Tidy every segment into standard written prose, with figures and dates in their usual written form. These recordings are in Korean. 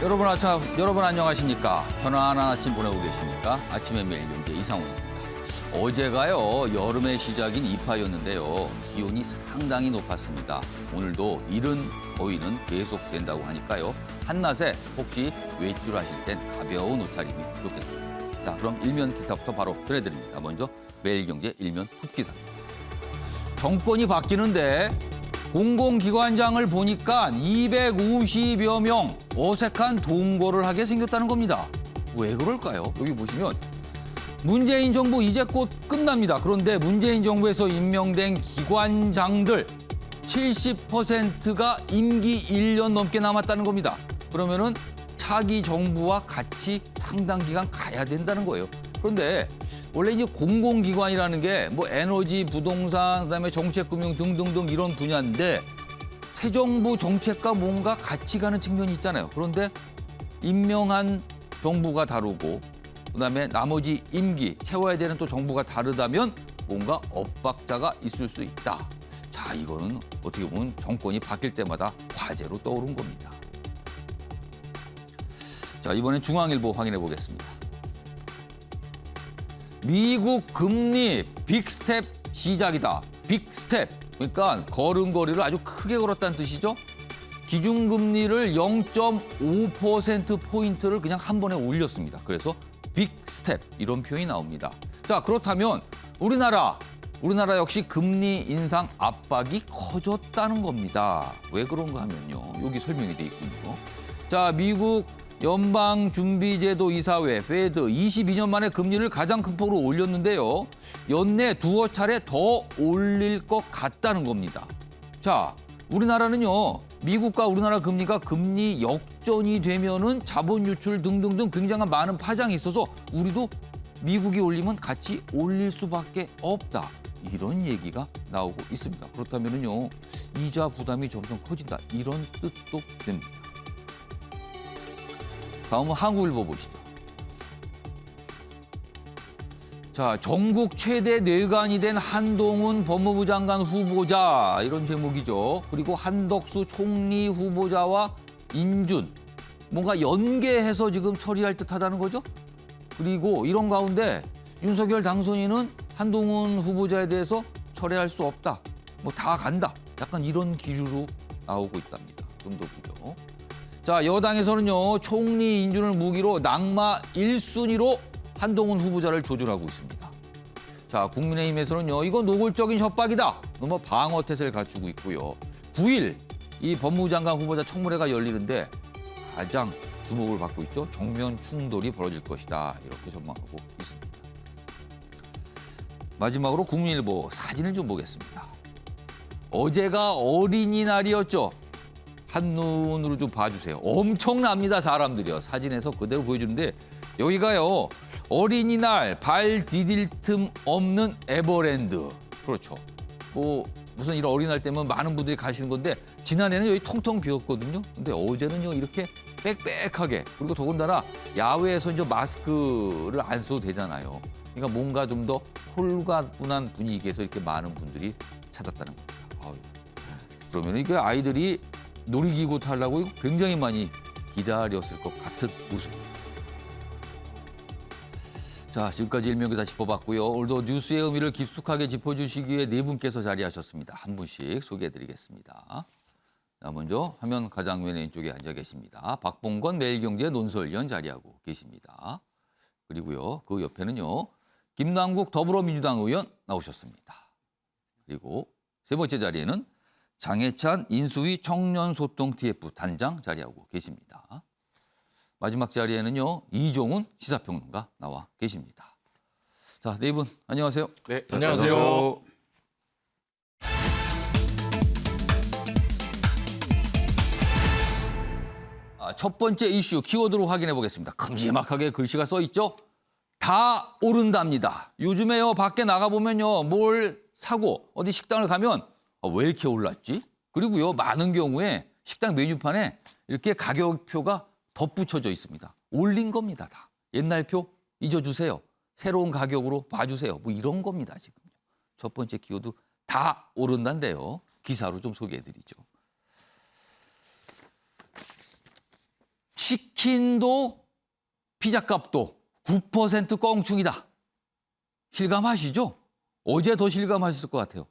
여러분 안녕하십니까? 편안한 아침 보내고 계십니까? 아침의 매일 경제 이상훈입니다. 어제가요 여름의 시작인 입하였는데요. 기온이 상당히 높았습니다. 오늘도 이른 더위는 계속된다고 하니까요. 한낮에 혹시 외출하실 땐 가벼운 옷차림이 좋겠습니다. 자, 그럼 일면 기사부터 바로 전해드립니다. 먼저 매일 경제 일면 굿기사입니다. 정권이 바뀌는데 공공기관장을 보니까 250여 명 어색한 동거를 하게 생겼다는 겁니다. 왜 그럴까요? 여기 보시면 문재인 정부 이제 곧 끝납니다. 그런데 문재인 정부에서 임명된 기관장들 70%가 임기 1년 넘게 남았다는 겁니다. 그러면은 차기 정부와 같이 상당 기간 가야 된다는 거예요. 그런데 원래 이제 공공기관이라는 게 뭐 에너지, 부동산, 그다음에 정책금융 등등등 이런 분야인데 새 정부 정책과 뭔가 같이 가는 측면이 있잖아요. 그런데 임명한 정부가 다르고 그다음에 나머지 임기 채워야 되는 또 정부가 다르다면 뭔가 엇박자가 있을 수 있다. 자, 이거는 어떻게 보면 정권이 바뀔 때마다 과제로 떠오른 겁니다. 자, 이번엔 중앙일보 확인해 보겠습니다. 미국 금리 빅스텝 시작이다. 빅스텝. 그러니까 걸음걸이를 아주 크게 걸었다는 뜻이죠. 기준금리를 0.5%포인트를 그냥 한 번에 올렸습니다. 그래서 빅스텝 이런 표현이 나옵니다. 자, 그렇다면 우리나라 역시 금리 인상 압박이 커졌다는 겁니다. 왜 그런가 하면요. 여기 설명이 돼 있군요. 자, 미국 연방준비제도 이사회 페드 22년 만에 금리를 가장 큰 폭으로 올렸는데요. 연내 두어 차례 더 올릴 것 같다는 겁니다. 자, 우리나라는요. 미국과 우리나라 금리가 금리 역전이 되면은 자본 유출 등등등 굉장한 많은 파장이 있어서 우리도 미국이 올리면 같이 올릴 수밖에 없다. 이런 얘기가 나오고 있습니다. 그렇다면은요. 이자 부담이 점점 커진다. 이런 뜻도 됩니다. 다음은 한국일보 보시죠. 자, 전국 최대 뇌관이 된 한동훈 법무부 장관 후보자 이런 제목이죠. 그리고 한덕수 총리 후보자와 인준 뭔가 연계해서 지금 처리할 듯하다는 거죠. 그리고 이런 가운데 윤석열 당선인은 한동훈 후보자에 대해서 철회할 수 없다. 뭐 다 간다. 약간 이런 기류로 나오고 있답니다. 좀 더 보죠. 자, 여당에서는요. 총리 인준을 무기로 낙마 1순위로 한동훈 후보자를 조준하고 있습니다. 자, 국민의힘에서는요. 이건 노골적인 협박이다. 너무 방어 태세를 갖추고 있고요. 9일 이 법무부 장관 후보자 청문회가 열리는데 가장 주목을 받고 있죠. 정면 충돌이 벌어질 것이다. 이렇게 전망하고 있습니다. 마지막으로 국민일보 사진을 좀 보겠습니다. 어제가 어린이날이었죠. 한눈으로 좀 봐주세요. 엄청납니다, 사람들이요. 사진에서 그대로 보여주는데 여기가요. 어린이날 발 디딜 틈 없는 에버랜드. 그렇죠. 뭐 무슨 이런 어린이날 때면 많은 분들이 가시는 건데 지난해는 여기 텅텅 비었거든요. 근데 어제는요 이렇게 빽빽하게 그리고 더군다나 야외에서 이제 마스크를 안 써도 되잖아요. 그러니까 뭔가 좀 더 홀가분한 분위기에서 이렇게 많은 분들이 찾았다는 겁니다. 아유. 그러면 이게 아이들이 놀이기구 타려고 굉장히 많이 기다렸을 것 같은 모습입니다. 자, 지금까지 일명기사 짚어봤고요. 오늘도 뉴스의 의미를 깊숙하게 짚어주시기 위해 네 분께서 자리하셨습니다. 한 분씩 소개해드리겠습니다. 자, 먼저 화면 가장 왼쪽에 앉아 계십니다. 박봉건 매일경제 논설위원 자리하고 계십니다. 그리고요, 그 옆에는요, 김남국 더불어민주당 의원 나오셨습니다. 그리고 세 번째 자리에는 장해찬 인수위 청년소통 TF 단장 자리하고 계십니다. 마지막 자리에는요, 이종훈 시사평론가 나와 계십니다. 자, 네 분 안녕하세요. 네, 안녕하세요. 첫 번째 이슈 키워드로 확인해 보겠습니다. 큼지막하게 글씨가 써 있죠? 다 오른답니다. 요즘에요, 밖에 나가보면요, 뭘 사고 어디 식당을 가면 왜 이렇게 올랐지? 그리고요, 많은 경우에 식당 메뉴판에 이렇게 가격표가 덧붙여져 있습니다. 올린 겁니다, 다. 옛날 표 잊어주세요. 새로운 가격으로 봐주세요. 뭐 이런 겁니다, 지금. 첫 번째 키워드 다 오른다인데요. 기사로 좀 소개해드리죠. 치킨도 피자값도 9% 껑충이다. 실감하시죠? 어제 더 실감하셨을 것 같아요.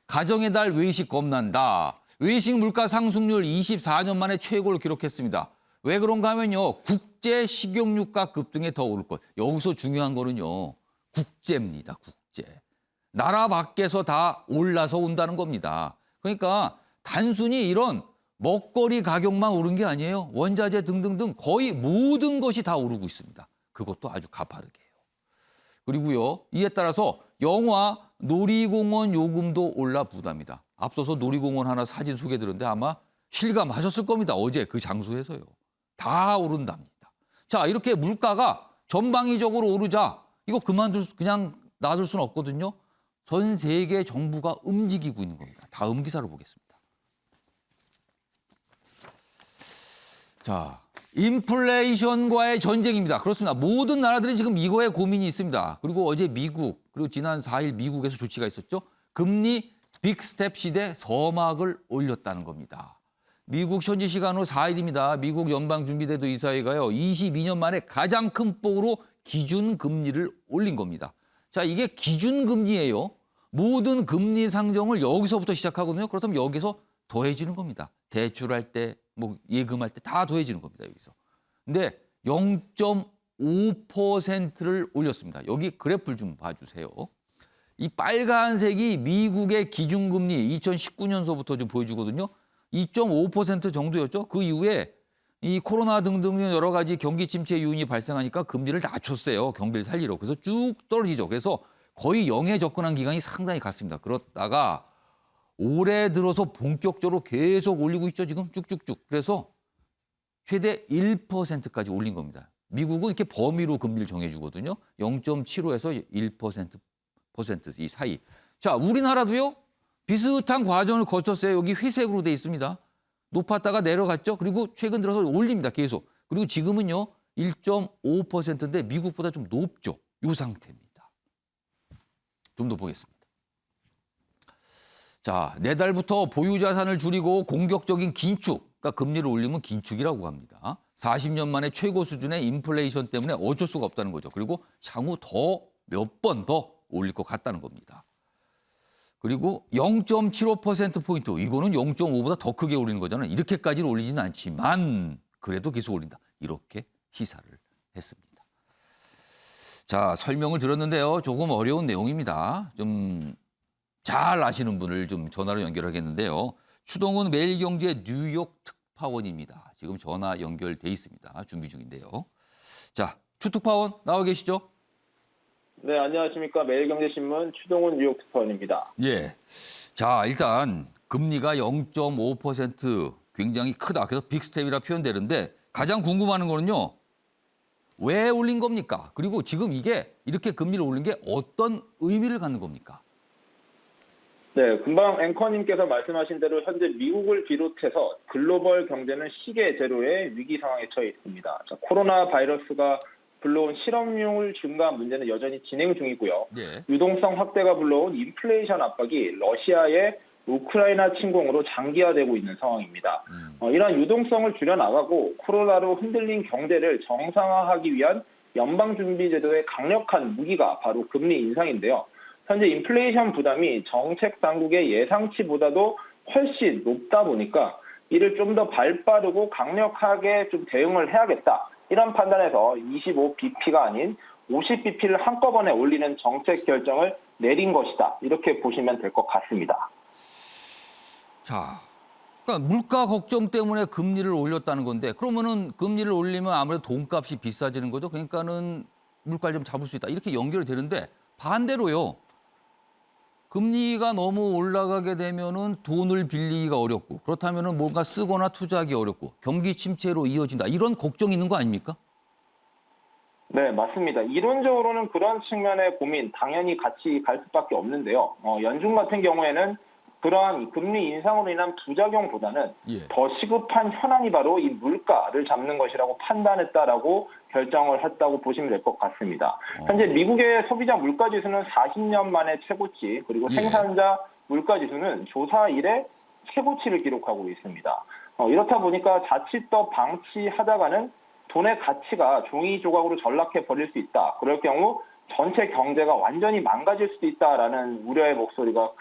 가정의 달 외식 겁난다. 외식 물가 상승률 24년 만에 최고를 기록했습니다. 왜 그런가 하면요. 국제 식용유가 급등에 더 오를 것. 여기서 중요한 거는요. 국제입니다. 국제. 나라 밖에서 다 올라서 온다는 겁니다. 그러니까 단순히 이런 먹거리 가격만 오른 게 아니에요. 원자재 등등등 거의 모든 것이 다 오르고 있습니다. 그것도 아주 가파르게요. 그리고요. 이에 따라서 영화, 놀이공원 요금도 올라 부담이다. 앞서서 놀이공원 하나 사진 소개드렸는데 아마 실감하셨을 겁니다. 어제 그 장소에서요. 다 오른답니다. 자, 이렇게 물가가 전방위적으로 오르자 이거 그냥 놔둘 수는 없거든요. 전 세계 정부가 움직이고 있는 겁니다. 다음 기사를 보겠습니다. 자, 인플레이션과의 전쟁입니다. 그렇습니다. 모든 나라들이 지금 이거에 고민이 있습니다. 그리고 어제 미국, 그리고 지난 4일 미국에서 조치가 있었죠. 금리 빅스텝 시대 서막을 올렸다는 겁니다. 미국 현지 시간으로 4일입니다. 미국 연방준비제도 이사회가요. 22년 만에 가장 큰 폭으로 기준금리를 올린 겁니다. 자, 이게 기준금리예요. 모든 금리 상정을 여기서부터 시작하거든요. 그렇다면 여기서 더해지는 겁니다. 대출할 때, 뭐 예금할 때 다 더해지는 겁니다. 여기서. 근데 0.5%를 올렸습니다. 여기 그래프를 좀 봐주세요. 이 빨간색이 미국의 기준금리 2019년서부터 좀 보여주거든요. 2.5% 정도였죠. 그 이후에 이 코로나 등등 여러 가지 경기 침체 요인이 발생하니까 금리를 낮췄어요. 경기를 살리러. 그래서 쭉 떨어지죠. 그래서 거의 0에 접근한 기간이 상당히 갔습니다. 그러다가 올해 들어서 본격적으로 계속 올리고 있죠. 지금 쭉쭉쭉. 그래서 최대 1%까지 올린 겁니다. 미국은 이렇게 범위로 금리를 정해주거든요. 0.75에서 1% 이 사이. 자, 우리나라도요. 비슷한 과정을 거쳤어요. 여기 회색으로 돼 있습니다. 높았다가 내려갔죠. 그리고 최근 들어서 올립니다. 계속. 그리고 지금은요. 1.5%인데 미국보다 좀 높죠. 이 상태입니다. 좀 더 보겠습니다. 자, 내달부터 보유자산을 줄이고 공격적인 긴축, 그러니까 금리를 올리면 긴축이라고 합니다. 40년 만에 최고 수준의 인플레이션 때문에 어쩔 수가 없다는 거죠. 그리고 향후 더 몇 번 더 올릴 것 같다는 겁니다. 그리고 0.75%포인트, 이거는 0.5보다 더 크게 올리는 거잖아요. 이렇게까지는 올리지는 않지만 그래도 계속 올린다. 이렇게 시사를 했습니다. 자, 설명을 들었는데요. 조금 어려운 내용입니다. 좀 잘 아시는 분을 좀 전화로 연결하겠는데요. 추동훈 매일경제 뉴욕 특파원입니다. 지금 전화 연결돼 있습니다. 준비 중인데요. 자, 추 특파원 나와 계시죠? 네, 안녕하십니까. 매일경제신문 추동훈 뉴욕 특파원입니다. 예. 자, 일단 금리가 0.5% 굉장히 크다. 그래서 빅스텝이라 표현되는데 가장 궁금한 거는요. 왜 올린 겁니까? 그리고 지금 이게 이렇게 금리를 올린 게 어떤 의미를 갖는 겁니까? 네, 금방 앵커님께서 말씀하신 대로 현재 미국을 비롯해서 글로벌 경제는 시계 제로의 위기 상황에 처해 있습니다. 자, 코로나 바이러스가 불러온 실업률 증가 문제는 여전히 진행 중이고요. 예. 유동성 확대가 불러온 인플레이션 압박이 러시아의 우크라이나 침공으로 장기화되고 있는 상황입니다. 이러한 유동성을 줄여나가고 코로나로 흔들린 경제를 정상화하기 위한 연방준비제도의 강력한 무기가 바로 금리 인상인데요. 현재 인플레이션 부담이 정책 당국의 예상치보다도 훨씬 높다 보니까 이를 좀 더 발빠르고 강력하게 좀 대응을 해야겠다. 이런 판단에서 25bp가 아닌 50bp를 한꺼번에 올리는 정책 결정을 내린 것이다. 이렇게 보시면 될 것 같습니다. 자, 그러니까 물가 걱정 때문에 금리를 올렸다는 건데 그러면은 금리를 올리면 아무래도 돈값이 비싸지는 거죠. 그러니까는 물가를 좀 잡을 수 있다. 이렇게 연결이 되는데 반대로요. 금리가 너무 올라가게 되면은 돈을 빌리기가 어렵고 그렇다면은 뭔가 쓰거나 투자하기 어렵고 경기 침체로 이어진다. 이런 걱정이 있는 거 아닙니까? 네, 맞습니다. 이론적으로는 그런 측면의 고민 당연히 같이 갈 수밖에 없는데요. 연준 같은 경우에는 그러한 금리 인상으로 인한 부작용보다는 더 시급한 현안이 바로 이 물가를 잡는 것이라고 판단했다라고 결정을 했다고 보시면 될 것 같습니다. 현재 미국의 소비자 물가지수는 40년 만에 최고치, 그리고 생산자 물가지수는 조사 이래 최고치를 기록하고 있습니다. 이렇다 보니까 자칫 더 방치하다가는 돈의 가치가 종이 조각으로 전락해 버릴 수 있다. 그럴 경우 전체 경제가 완전히 망가질 수도 있다라는 우려의 목소리가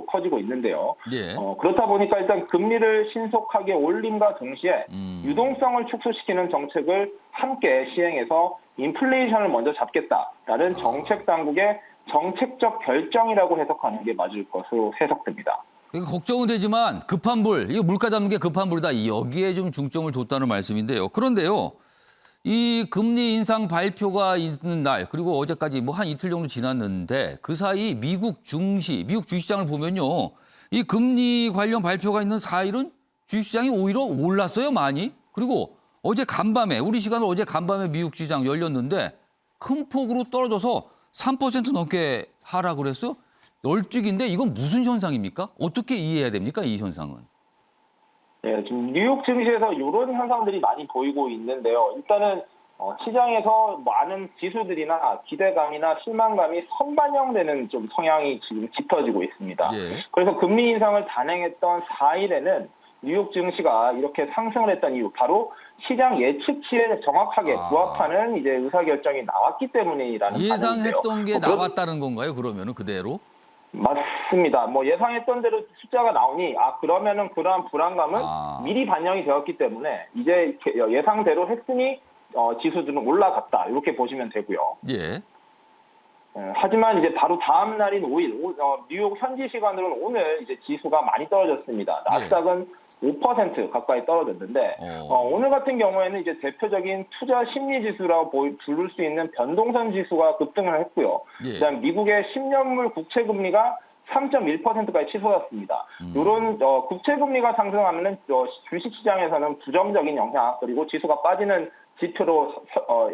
커지고 있는데요. 예. 그렇다 보니까 일단 금리를 신속하게 올림과 동시에 유동성을 축소시키는 정책을 함께 시행해서 인플레이션을 먼저 잡겠다라는 정책 당국의 정책적 결정이라고 해석하는 게 맞을 것으로 해석됩니다. 걱정은 되지만 급한 불, 이거 물가 잡는 게 급한 불이다. 여기에 좀 중점을 뒀다는 말씀인데요. 그런데요. 이 금리 인상 발표가 있는 날, 그리고 어제까지 뭐 한 이틀 정도 지났는데 그 사이 미국 주식시장을 보면요. 이 금리 관련 발표가 있는 4일은 주식시장이 오히려 올랐어요, 많이. 그리고 어제 간밤에, 우리 시간으로 어제 간밤에 미국 시장 열렸는데 큰 폭으로 떨어져서 3% 넘게 하락을 했어요. 널찍인데 이건 무슨 현상입니까? 어떻게 이해해야 됩니까, 이 현상은? 네, 지금 뉴욕 증시에서 이런 현상들이 많이 보이고 있는데요. 일단은 시장에서 많은 지수들이나 기대감이나 실망감이 선반영되는 좀 성향이 지금 짙어지고 있습니다. 예. 그래서 금리 인상을 단행했던 4일에는 뉴욕 증시가 이렇게 상승을 했던 이유, 바로 시장 예측치에 정확하게 부합하는 이제 의사결정이 나왔기 때문이라는 예상했던 게 반응인데요. 나왔다는 건가요, 그러면은 그대로? 맞습니다. 예상했던 대로 숫자가 나오니 그러면은 그러한 불안감은 미리 반영이 되었기 때문에 이제 예상대로 했으니 지수들은 올라갔다 이렇게 보시면 되고요. 예. 하지만 이제 바로 다음 날인 5일 뉴욕 현지 시간으로는 오늘 이제 지수가 많이 떨어졌습니다. 나스닥은 5% 가까이 떨어졌는데 오늘 같은 경우에는 이제 대표적인 투자 심리 지수라고 부를 수 있는 변동성 지수가 급등을 했고요. 예. 그다음 미국의 10년물 국채 금리가 3.1%까지 치솟았습니다. 이런 국채 금리가 상승하면은 주식 시장에서는 부정적인 영향 그리고 지수가 빠지는 지표로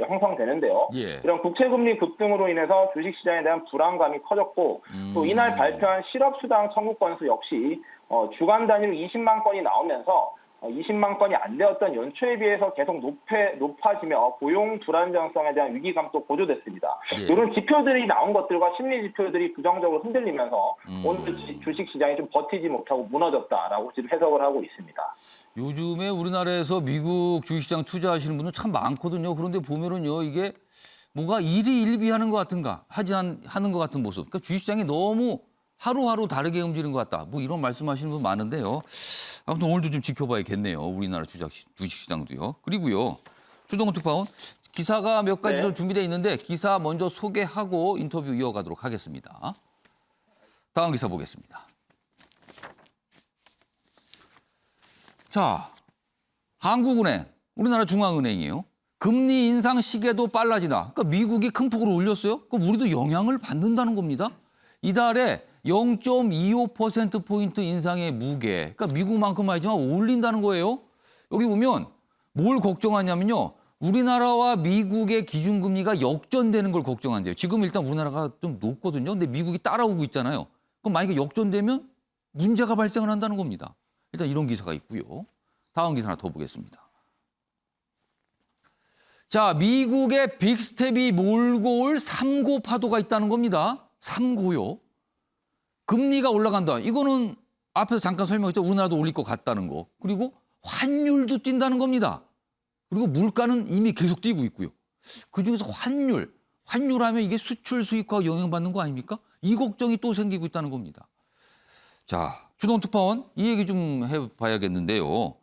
형성되는데요. 예. 이런 국채금리 급등으로 인해서 주식시장에 대한 불안감이 커졌고 또 이날 발표한 실업수당 청구 건수 역시 주간 단위로 20만 건이 나오면서 20만 건이 안 되었던 연초에 비해서 계속 높아지며 고용 불안정성에 대한 위기감도 고조됐습니다. 예. 이런 지표들이 나온 것들과 심리 지표들이 부정적으로 흔들리면서 오늘 주식시장이 좀 버티지 못하고 무너졌다라고 지금 해석을 하고 있습니다. 요즘에 우리나라에서 미국 주식시장 투자하시는 분들 참 많거든요. 그런데 보면은요, 이게 뭔가 일희일비하는 것 같은가, 하는 것 같은 모습. 그러니까 주식시장이 너무 하루하루 다르게 움직이는 것 같다. 뭐 이런 말씀하시는 분 많은데요. 아무튼 오늘도 좀 지켜봐야겠네요. 우리나라 주식시장도요. 그리고요, 주동훈 특파원 기사가 몇 가지 좀 준비되어 있는데 기사 먼저 소개하고 인터뷰 이어가도록 하겠습니다. 다음 기사 보겠습니다. 자, 한국은행, 우리나라 중앙은행이에요. 금리 인상 시계도 빨라지나. 그러니까 미국이 큰 폭으로 올렸어요. 그럼 우리도 영향을 받는다는 겁니다. 이달에 0.25%포인트 인상의 무게. 그러니까 미국만큼 아니지만 올린다는 거예요. 여기 보면 뭘 걱정하냐면요. 우리나라와 미국의 기준금리가 역전되는 걸 걱정한대요. 지금 일단 우리나라가 좀 높거든요. 근데 미국이 따라오고 있잖아요. 그럼 만약에 역전되면 문제가 발생을 한다는 겁니다. 일단 이런 기사가 있고요. 다음 기사 하나 더 보겠습니다. 자, 미국의 빅스텝이 몰고 올 3고 파도가 있다는 겁니다. 3고요. 금리가 올라간다. 이거는 앞에서 잠깐 설명했죠. 우리나라도 올릴 것 같다는 거. 그리고 환율도 뛴다는 겁니다. 그리고 물가는 이미 계속 뛰고 있고요. 그중에서 환율하면 이게 수출 수입과 영향받는 거 아닙니까? 이 걱정이 또 생기고 있다는 겁니다. 자, 주동 특파원 이 얘기 좀 해봐야겠는데요.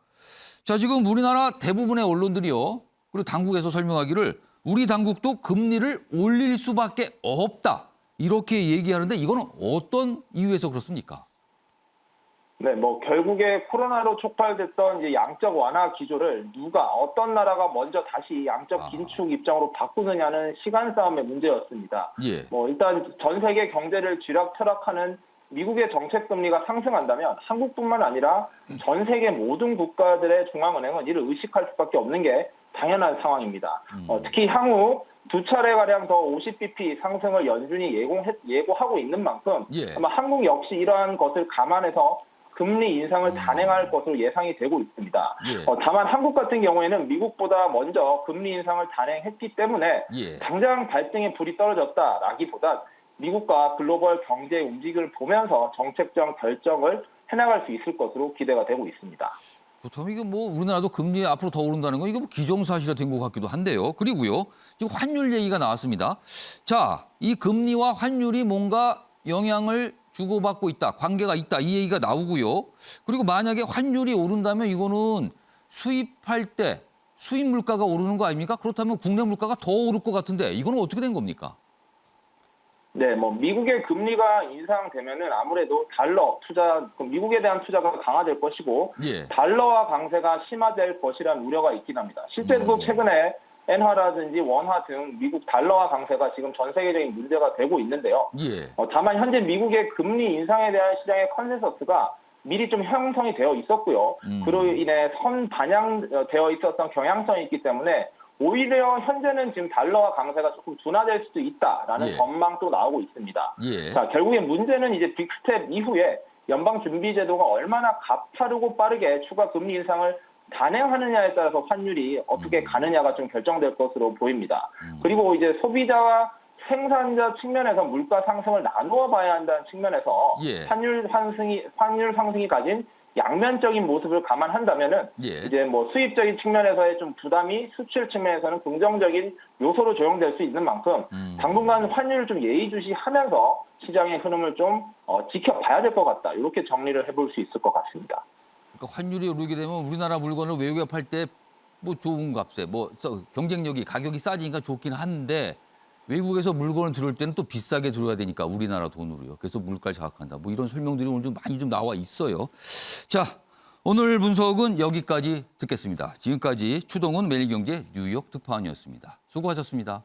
자, 지금 우리나라 대부분의 언론들이요. 그리고 당국에서 설명하기를 우리 당국도 금리를 올릴 수밖에 없다. 이렇게 얘기하는데 이거는 어떤 이유에서 그렇습니까? 네, 결국에 코로나로 촉발됐던 이제 양적 완화 기조를 어떤 나라가 먼저 다시 양적 긴축 입장으로 바꾸느냐는 시간 싸움의 문제였습니다. 예. 일단 전 세계 경제를 쥐락펴락하는 미국의 정책 금리가 상승한다면 한국뿐만 아니라 전 세계 모든 국가들의 중앙은행은 이를 의식할 수밖에 없는 게 당연한 상황입니다. 특히 향후 두 차례가량 더 50bp 상승을 연준이 예고하고 있는 만큼 아마 한국 역시 이러한 것을 감안해서 금리 인상을 단행할 것으로 예상이 되고 있습니다. 다만 한국 같은 경우에는 미국보다 먼저 금리 인상을 단행했기 때문에 당장 발등에 불이 떨어졌다라기보단 미국과 글로벌 경제의 움직임을 보면서 정책적 결정을 해나갈 수 있을 것으로 기대가 되고 있습니다. 그렇다면 이게 뭐 우리나라도 금리 앞으로 더 오른다는 건 이게 뭐 기정사실화 된 것 같기도 한데요. 그리고요, 지금 환율 얘기가 나왔습니다. 자, 이 금리와 환율이 뭔가 영향을 주고받고 있다, 관계가 있다, 이 얘기가 나오고요. 그리고 만약에 환율이 오른다면 이거는 수입할 때 수입 물가가 오르는 거 아닙니까? 그렇다면 국내 물가가 더 오를 것 같은데 이거는 어떻게 된 겁니까? 네, 뭐 미국의 금리가 인상되면은 아무래도 달러 투자, 미국에 대한 투자가 강화될 것이고 예. 달러화 강세가 심화될 것이라는 우려가 있긴 합니다. 실제로 최근에 엔화라든지 원화 등 미국 달러화 강세가 지금 전 세계적인 문제가 되고 있는데요. 예. 다만 현재 미국의 금리 인상에 대한 시장의 컨센서스가 미리 좀 형성이 되어 있었고요. 그로 인해 선 반영되어 있었던 경향성이 있기 때문에 오히려 현재는 지금 달러화 강세가 조금 둔화될 수도 있다라는 예. 전망도 나오고 있습니다. 예. 자, 결국엔 문제는 이제 빅스텝 이후에 연방준비제도가 얼마나 가파르고 빠르게 추가 금리 인상을 단행하느냐에 따라서 환율이 어떻게 가느냐가 좀 결정될 것으로 보입니다. 그리고 이제 소비자와 생산자 측면에서 물가 상승을 나누어 봐야 한다는 측면에서 예. 환율 상승이 가진 양면적인 모습을 감안한다면은 예. 이제 뭐 수입적인 측면에서의 좀 부담이 수출 측면에서는 긍정적인 요소로 적용될 수 있는 만큼 당분간 환율을 좀 예의주시하면서 시장의 흐름을 좀 지켜봐야 될 것 같다. 이렇게 정리를 해볼 수 있을 것 같습니다. 그러니까 환율이 오르게 되면 우리나라 물건을 외국에 팔 때 뭐 좋은 값에 뭐 경쟁력이 가격이 싸지니까 좋긴 한데 외국에서 물건을 들어올 때는 또 비싸게 들어야 되니까 우리나라 돈으로요. 그래서 물가를 장악한다. 뭐 이런 설명들이 오늘 좀 많이 좀 나와 있어요. 자, 오늘 분석은 여기까지 듣겠습니다. 지금까지 추동훈 매일경제 뉴욕 특파원이었습니다. 수고하셨습니다.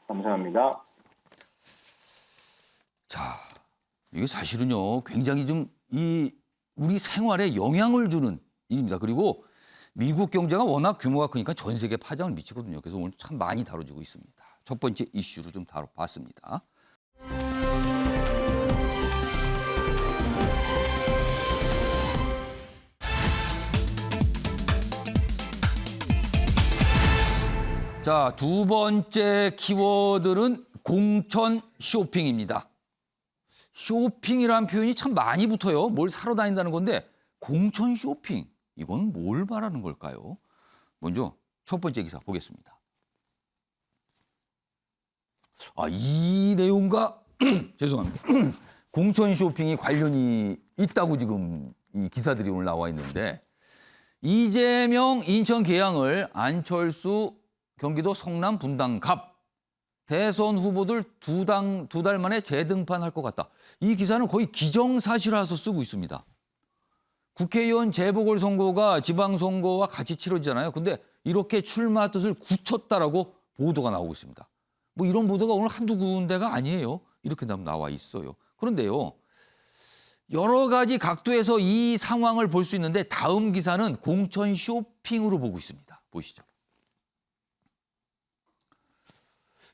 감사합니다. 자, 이게 사실은요, 굉장히 좀 우리 생활에 영향을 주는 일입니다. 그리고 미국 경제가 워낙 규모가 크니까 전 세계에 파장을 미치거든요. 그래서 오늘 참 많이 다뤄지고 있습니다. 첫 번째 이슈로 좀 다뤄봤습니다. 자, 두 번째 키워드는 공천 쇼핑입니다. 쇼핑이라는 표현이 참 많이 붙어요. 뭘 사러 다닌다는 건데 공천 쇼핑, 이건 뭘 말하는 걸까요? 먼저 첫 번째 기사 보겠습니다. 이 내용과 죄송합니다. 공천 쇼핑이 관련이 있다고 지금 이 기사들이 오늘 나와 있는데 이재명 인천 계양을 안철수 경기도 성남 분당 갑 대선 후보들 두 달 만에 재등판할 것 같다. 이 기사는 거의 기정사실화해서 쓰고 있습니다. 국회의원 재보궐선거가 지방선거와 같이 치러지잖아요. 근데 이렇게 출마 뜻을 굳혔다라고 보도가 나오고 있습니다. 뭐 이런 보도가 오늘 한두 군데가 아니에요. 이렇게 나와 있어요. 그런데요, 여러 가지 각도에서 이 상황을 볼 수 있는데 다음 기사는 공천 쇼핑으로 보고 있습니다. 보시죠.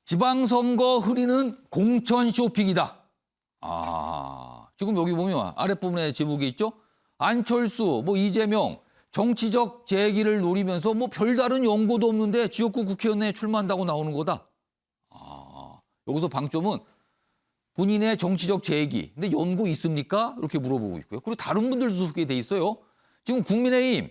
지방선거 흐리는 공천 쇼핑이다. 지금 여기 보면 아랫부분에 제목이 있죠. 안철수, 이재명 정치적 재기를 노리면서 별다른 연고도 없는데 지역구 국회의원에 출마한다고 나오는 거다. 여기서 방점은 본인의 정치적 재기. 근데 연고 있습니까? 이렇게 물어보고 있고요. 그리고 다른 분들도 소개돼 있어요. 지금 국민의힘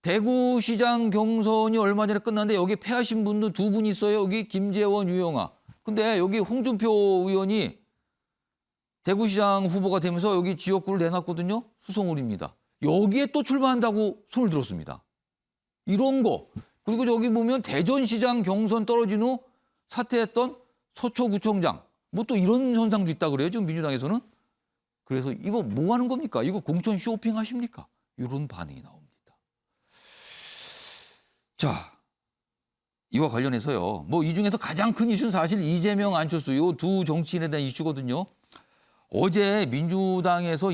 대구시장 경선이 얼마 전에 끝났는데 여기 패하신 분도 두 분 있어요. 여기 김재원, 유영아. 근데 여기 홍준표 의원이 대구시장 후보가 되면서 여기 지역구를 내놨거든요. 수성울입니다. 여기에 또 출마한다고 손을 들었습니다. 이런 거. 그리고 저기 보면 대전시장 경선 떨어진 후 사퇴했던 서초구청장. 또 이런 현상도 있다 그래요. 지금 민주당에서는. 그래서 이거 뭐 하는 겁니까? 이거 공천 쇼핑 하십니까? 이런 반응이 나옵니다. 자, 이와 관련해서요. 이 중에서 가장 큰 이슈는 사실 이재명, 안철수 이 두 정치인에 대한 이슈거든요. 어제 민주당에서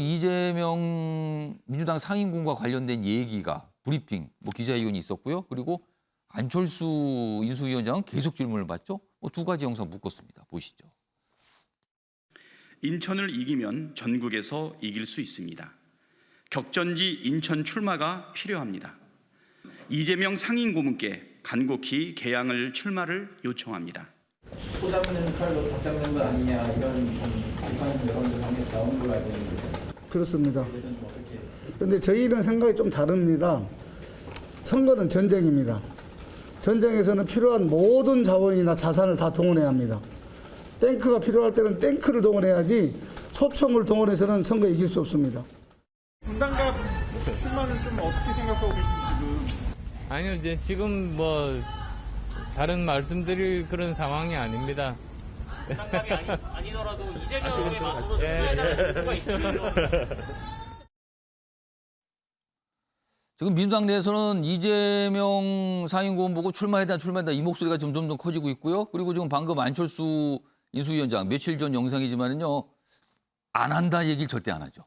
민주당 상임군과 관련된 얘기가 브리핑, 기자회견이 있었고요. 그리고 안철수 인수위원장은 계속 질문을 받죠. 두 가지 영상 묶었습니다. 보시죠. 인천을 이기면 전국에서 이길 수 있습니다. 격전지 인천 출마가 필요합니다. 이재명 상임고문께 간곡히 계양을 출마를 요청합니다. 포잡는 칼로 다 잡는 거 아니냐 이런 비판 여론들 한게 나온 걸로 알고 있는데 그렇습니다. 근데 저희는 생각이 좀 다릅니다. 선거는 전쟁입니다. 전쟁에서는 필요한 모든 자원이나 자산을 다 동원해야 합니다. 탱크가 필요할 때는 탱크를 동원해야지 소총을 동원해서는 선거 이길 수 없습니다. 분당갑 출마는 좀 어떻게 생각하고 계신지 지금? 아니요, 이제 지금 뭐 다른 말씀드릴 그런 상황이 아닙니다. 장갑이 아니더라도 이재명에 맞서서 해야 이유가 있습니다. 지금 민주당 내에서는 이재명 상임고문 보고 출마해다 이 목소리가 점점 더 커지고 있고요. 그리고 지금 방금 안철수 인수위원장 며칠 전 영상이지만은요. 안 한다 얘기를 절대 안 하죠.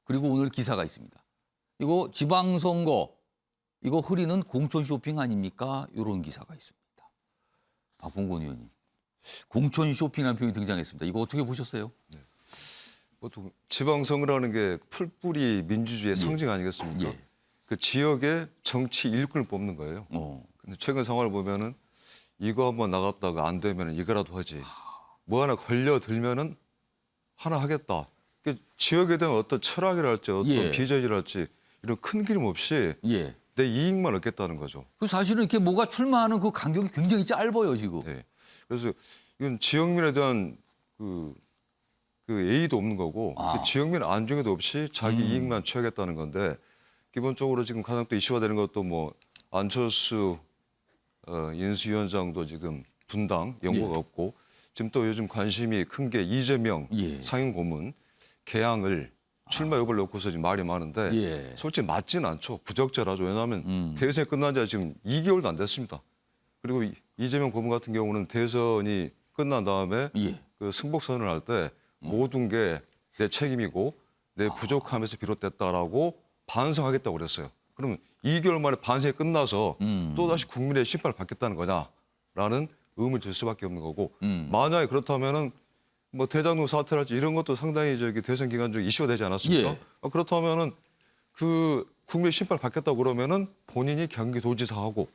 그리고 오늘 기사가 있습니다. 이거 지방선거 이거 흐리는 공천 쇼핑 아닙니까? 이런 기사가 있습니다. 박봉건 의원님. 공천 쇼핑이라는 표현이 등장했습니다. 이거 어떻게 보셨어요? 보통 지방선거라는 게 풀뿌리 민주주의의 상징 아니겠습니까? 예. 그 지역의 정치 일꾼을 뽑는 거예요. 근데 최근 상황을 보면은 이거 한번 나갔다가 안 되면 이거라도 하지. 뭐 하나 걸려들면은 하나 하겠다. 그 지역에 대한 어떤 철학이랄지 어떤 예. 비전이랄지 이런 큰 그림 없이 예. 내 이익만 얻겠다는 거죠. 그 사실은 이렇게 뭐가 출마하는 그 간격이 굉장히 짧아요, 지금. 네. 그래서 이건 지역민에 대한 그 예의도 없는 거고 그 지역민 안중에도 없이 자기 이익만 취하겠다는 건데 기본적으로 지금 가장 또 이슈가 되는 것도 뭐 안철수 인수위원장도 지금 분당 연고가 예. 없고 지금 또 요즘 관심이 큰 게 이재명 예. 상임고문 개항을 출마 여부를 놓고서 지금 말이 많은데 예. 솔직히 맞지는 않죠. 부적절하죠. 왜냐하면 대선이 끝난 지 지금 2개월도 안 됐습니다. 그리고 이재명 고문 같은 경우는 대선이 끝난 다음에 예. 그 승복선언을 할 때 모든 게 내 책임이고 내 부족함에서 비롯됐다라고 반성하겠다고 그랬어요. 그러면 2개월 만에 반성이 끝나서 또다시 국민의 심판을 받겠다는 거냐라는 의문을 들 수밖에 없는 거고 만약에 그렇다면은 뭐 대장동 사태랄지 이런 것도 상당히 저기 대선 기간 중에 이슈가 되지 않았습니까? 예. 그렇다면은 그 국민의 심판을 받겠다고 그러면은 본인이 경기도지사하고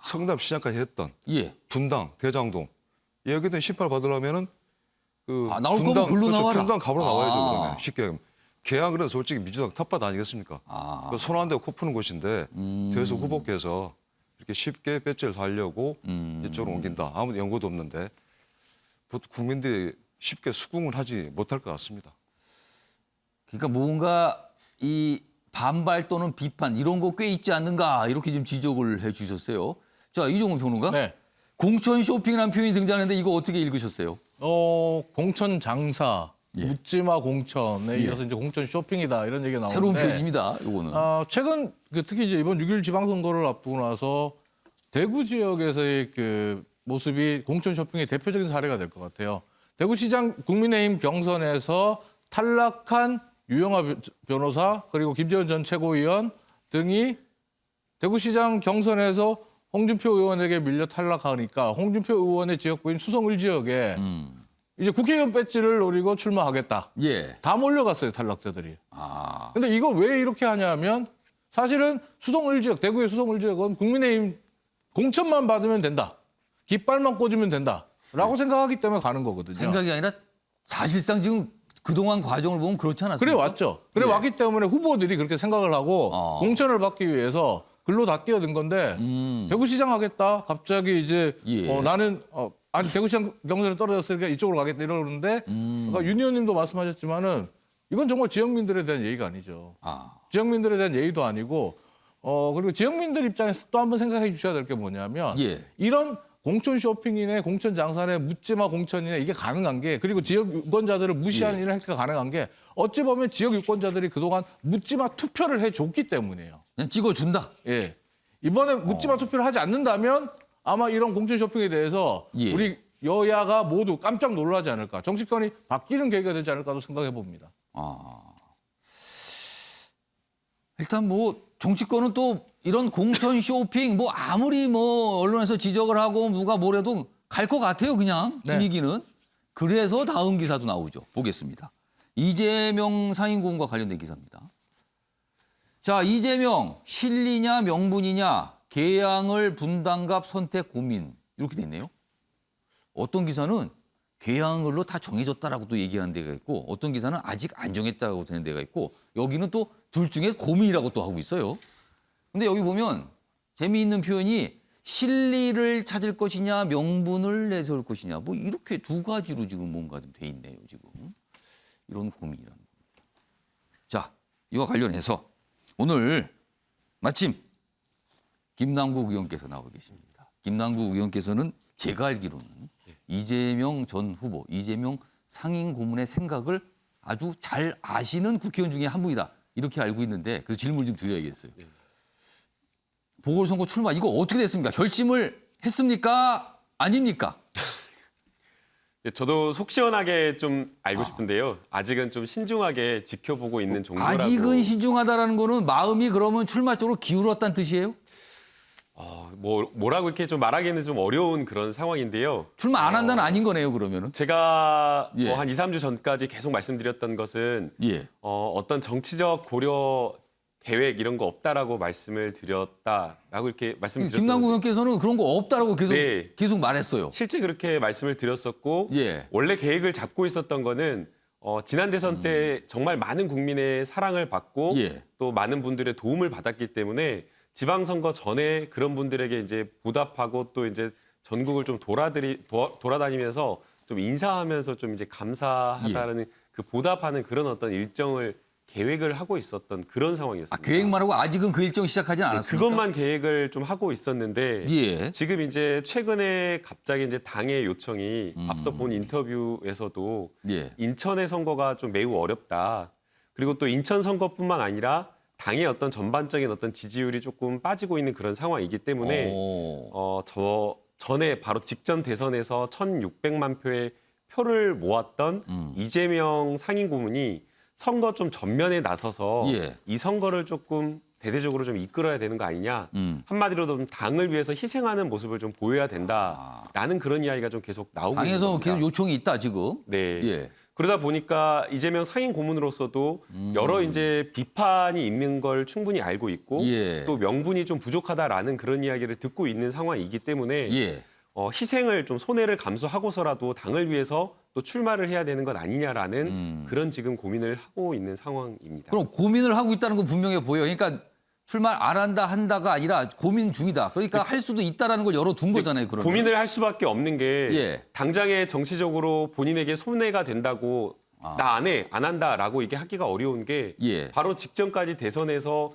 성남시장까지 했던 예. 분당, 대장동 여기든 심판을 받으려면은 그 나올 거면 글로 그렇죠. 나와라. 분당 가보러 나와야죠. 그러면 쉽게 하면. 개항은 솔직히 민주당 텃밭 아니겠습니까? 그 손 안 대고 코 푸는 곳인데 대선 후보께서 이렇게 쉽게 배지를 달려고 이쪽으로 옮긴다. 아무 연고도 없는데 보통 국민들이 쉽게 수긍을 하지 못할 것 같습니다. 그러니까 뭔가 이 반발 또는 비판 이런 거 꽤 있지 않는가 이렇게 좀 지적을 해 주셨어요. 자, 이종훈 평론가. 네. 공천 쇼핑이라는 표현이 등장하는데 이거 어떻게 읽으셨어요? 공천 장사, 예. 묻지마 공천에 이어서 이제 공천 쇼핑이다 이런 얘기가 나오는데 새로운 표현입니다. 이거는. 최근 특히 이제 이번 6.1 지방선거를 앞두고 나서 대구 지역에서의 그 모습이 공천 쇼핑의 대표적인 사례가 될 것 같아요. 대구시장 국민의힘 경선에서 탈락한 유영하 변호사 그리고 김재원 전 최고위원 등이 대구시장 경선에서 홍준표 의원에게 밀려 탈락하니까 홍준표 의원의 지역구인 수성을 지역에 이제 국회의원 배지를 노리고 출마하겠다. 예. 다 몰려갔어요, 탈락자들이. 아. 근데 이거 왜 이렇게 하냐면 사실은 수성을 지역, 대구의 수성을 지역은 국민의힘 공천만 받으면 된다. 깃발만 꽂으면 된다라고 생각하기 때문에 가는 거거든요. 생각이 아니라 사실상 지금 그동안 과정을 보면 그렇지 않았습니까? 그래 왔죠. 그래 예. 왔기 때문에 후보들이 그렇게 생각을 하고 공천을 받기 위해서 글로 다 뛰어든 건데 대구시장 하겠다. 갑자기 이제 예. 나는 아니 대구시장 경선에 떨어졌으니까 이쪽으로 가겠다 이러는데 아까 윤 의원님도 말씀하셨지만은 이건 정말 지역민들에 대한 예의가 아니죠. 지역민들에 대한 예의도 아니고 그리고 지역민들 입장에서 또 한번 생각해 주셔야 될 게 뭐냐면 예. 이런 공천 쇼핑이네, 공천 장사네, 묻지마 공천이네 이게 가능한 게 그리고 지역 유권자들을 무시하는 이런 행태가 가능한 게 어찌 보면 지역 유권자들이 그동안 묻지마 투표를 해줬기 때문이에요. 그냥 찍어준다. 예. 이번에 묻지마 투표를 하지 않는다면 아마 이런 공천 쇼핑에 대해서 예. 우리 여야가 모두 깜짝 놀라지 않을까. 정치권이 바뀌는 계기가 되지 않을까도 생각해 봅니다. 일단 뭐 정치권은 또 이런 공천 쇼핑 뭐 아무리 뭐 언론에서 지적을 하고 누가 뭐래도 갈 것 같아요, 그냥 분위기는. 그래서 다음 기사도 나오죠. 보겠습니다. 이재명 상임고문과 관련된 기사입니다. 자, 이재명 실리냐 명분이냐 개항을 분당갑 선택 고민 이렇게 돼 있네요. 어떤 기사는 괴양을로 다 정해졌다라고 또 얘기하는 데가 있고 어떤 기사는 아직 안 정했다고 되는 데가 있고 여기는 또 둘 중에 고민이라고 또 하고 있어요. 근데 여기 보면 재미있는 표현이 실리를 찾을 것이냐 명분을 내세울 것이냐 뭐 이렇게 두 가지로 지금 뭔가 좀 돼 있네요. 지금 이런 고민이라는 겁니다. 자, 이와 관련해서 오늘 마침 김남국 의원께서 나와 계십니다. 김남국 의원께서는 제가 알기로는 이재명 전 후보, 이재명 상임 고문의 생각을 아주 잘 아시는 국회의원 중에 한 분이다. 이렇게 알고 있는데 그래서 질문을 좀 드려야겠어요. 보궐선거 출마 이거 어떻게 됐습니까? 결심을 했습니까? 아닙니까? 저도 속 시원하게 좀 알고 싶은데요. 아직은 좀 신중하게 지켜보고 있는 정도라고. 아직은 신중하다라는 거는 마음이 그러면 출마 쪽으로 기울었다는 뜻이에요? 뭐라고 이렇게 좀 말하기는 좀 어려운 그런 상황인데요. 출마 안 한다는 아닌 거네요, 그러면은. 제가 예. 한 2, 3주 전까지 계속 말씀드렸던 것은 예. 어떤 정치적 고려 계획 이런 거 없다라고 말씀을 드렸다라고 이렇게 말씀드렸어요. 김남국 의원께서는 그런 거 없다라고 네. 계속 말했어요. 실제 그렇게 말씀을 드렸었고 예. 원래 계획을 잡고 있었던 거는 지난 대선 때 정말 많은 국민의 사랑을 받고 예. 또 많은 분들의 도움을 받았기 때문에 지방선거 전에 그런 분들에게 이제 보답하고 또 이제 전국을 좀 돌아다니면서 좀 인사하면서 좀 이제 감사하다는 그 보답하는 그런 어떤 일정을 계획을 하고 있었던 그런 상황이었습니다. 계획만 하고 아직은 그 일정 시작하진 않았습니까? 그것만 계획을 좀 하고 있었는데 예. 지금 이제 최근에 갑자기 이제 당의 요청이 앞서 본 인터뷰에서도 예. 인천의 선거가 좀 매우 어렵다. 그리고 또 인천 선거뿐만 아니라 당의 어떤 전반적인 어떤 지지율이 조금 빠지고 있는 그런 상황이기 때문에 저 전에 바로 직전 대선에서 1,600만 표의 표를 모았던 이재명 상임 고문이 선거 좀 전면에 나서서 예. 이 선거를 조금 대대적으로 좀 이끌어야 되는 거 아니냐. 한마디로 좀 당을 위해서 희생하는 모습을 좀 보여야 된다라는 그런 이야기가 좀 계속 나오고 있는 당에서 겁니다. 계속 요청이 있다 지금. 네. 예. 그러다 보니까 이재명 상임 고문으로서도 여러 이제 비판이 있는 걸 충분히 알고 있고 예. 또 명분이 좀 부족하다라는 그런 이야기를 듣고 있는 상황이기 때문에 예. 희생을 좀 손해를 감수하고서라도 당을 위해서 또 출마를 해야 되는 것 아니냐라는 그런 지금 고민을 하고 있는 상황입니다. 그럼 고민을 하고 있다는 건 분명해 보여요. 그러니까 출마 안 한다 한다가 아니라 고민 중이다. 그러니까 할 수도 있다라는 걸 열어둔 거잖아요. 그러면. 고민을 할 수밖에 없는 게 예. 당장에 정치적으로 본인에게 손해가 된다고 나 안 해, 안 한다라고 이게 하기가 어려운 게 예. 바로 직전까지 대선에서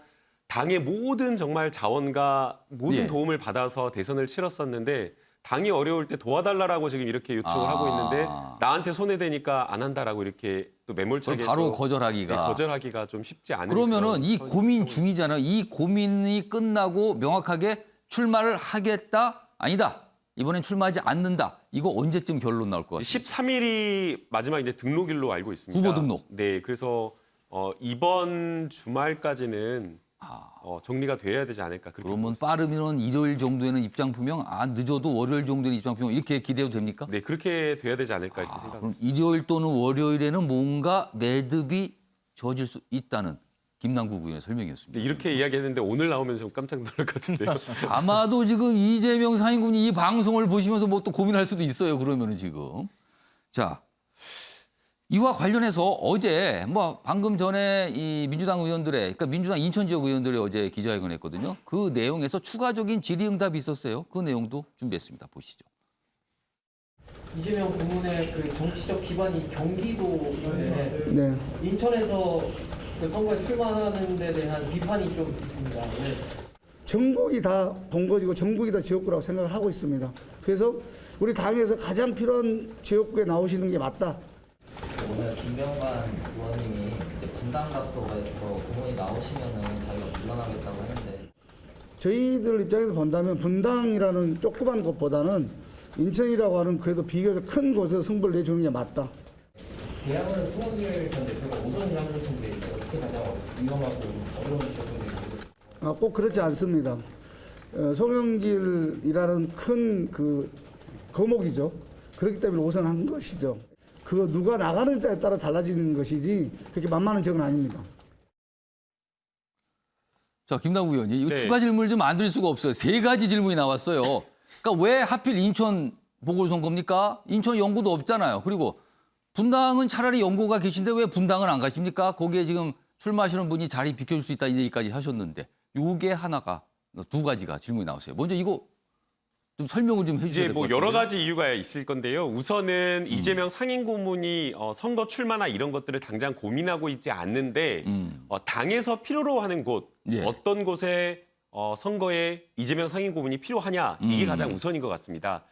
당의 모든 정말 자원과 모든 예. 도움을 받아서 대선을 치렀었는데 당이 어려울 때 도와달라고 지금 이렇게 요청을 하고 있는데 나한테 손해되니까 안 한다라고 이렇게 또 매몰차게 바로 또 거절하기가. 거절하기가 좀 쉽지 않은 그러면은 그런 이 고민 상황. 중이잖아요. 이 고민이 끝나고 명확하게 출마를 하겠다? 아니다. 이번엔 출마하지 않는다. 이거 언제쯤 결론 나올 것 같아요? 13일이 마지막 이제 등록일로 알고 있습니다. 후보 등록. 네, 그래서 이번 주말까지는 정리가 돼야 되지 않을까. 그렇게 그러면 빠르면 일요일 정도에는 입장 표명, 늦어도 월요일 정도에는 입장 표명 이렇게 기대해도 됩니까? 네, 그렇게 돼야 되지 않을까 이렇게 생각합니다. 그럼 일요일 또는 월요일에는 뭔가 매듭이 저질 수 있다는 김남국 의원의 설명이었습니다. 네, 이렇게 이야기했는데 오늘 나오면 좀 깜짝 놀랄 것 같은데요. 아마도 지금 이재명 상임군이 이 방송을 보시면서 뭐 또 고민할 수도 있어요. 그러면은 지금. 자, 이와 관련해서 어제 뭐 방금 전에 이 민주당 의원들의, 그러니까 민주당 인천 지역 의원들이 어제 기자회견을 했거든요. 그 내용에서 추가적인 질의응답이 있었어요. 그 내용도 준비했습니다. 보시죠. 이재명 고문의 그 정치적 기반이 경기도인데 네. 인천에서 그 선거에 출마하는 데 대한 비판이 좀 있습니다. 네. 전국이 다 본거지고 전국이 다 지역구라고 생각을 하고 있습니다. 그래서 우리 당에서 가장 필요한 지역구에 나오시는 게 맞다. 오늘 김병관 의원님이 분당갑도 고문이 나오시면은 자기가 물러나겠다고 했는데 저희들 입장에서 본다면 분당이라는 조그만 곳보다는 인천이라고 하는 그래도 비교적 큰 곳에서 승부를 내주는 게 맞다. 대학원은 송영길 전 대표가 우선이라고 하시는데 어떻게 가장 위험하고 어려운 지역군이 꼭 그렇지 않습니다. 송영길이라는 큰 그 거목이죠. 그렇기 때문에 우선한 것이죠. 그거 누가 나가는 자에 따라 달라지는 것이지 그렇게 만만한 적은 아닙니다. 자, 김남국 의원님, 이거 네. 추가 질문을 좀 안 드릴 수가 없어요. 3가지 질문이 나왔어요. 그러니까 왜 하필 인천 보궐선거입니까? 인천 연구도 없잖아요. 그리고 분당은 차라리 연구가 계신데 왜 분당은 안 가십니까? 거기에 지금 출마하시는 분이 자리 비켜줄 수 있다 이 얘기까지 하셨는데 요게 하나가 두 가지가 질문이 나왔어요. 먼저 이거 좀 설명을 좀 해주셔야 이제 될 것 뭐 같아요. 여러 가지 이유가 있을 건데요. 우선은 이재명 상임고문이 선거 출마나 이런 것들을 당장 고민하고 있지 않는데 당에서 필요로 하는 곳, 예. 어떤 곳에 선거에 이재명 상임고문이 필요하냐 이게 가장 우선인 것 같습니다.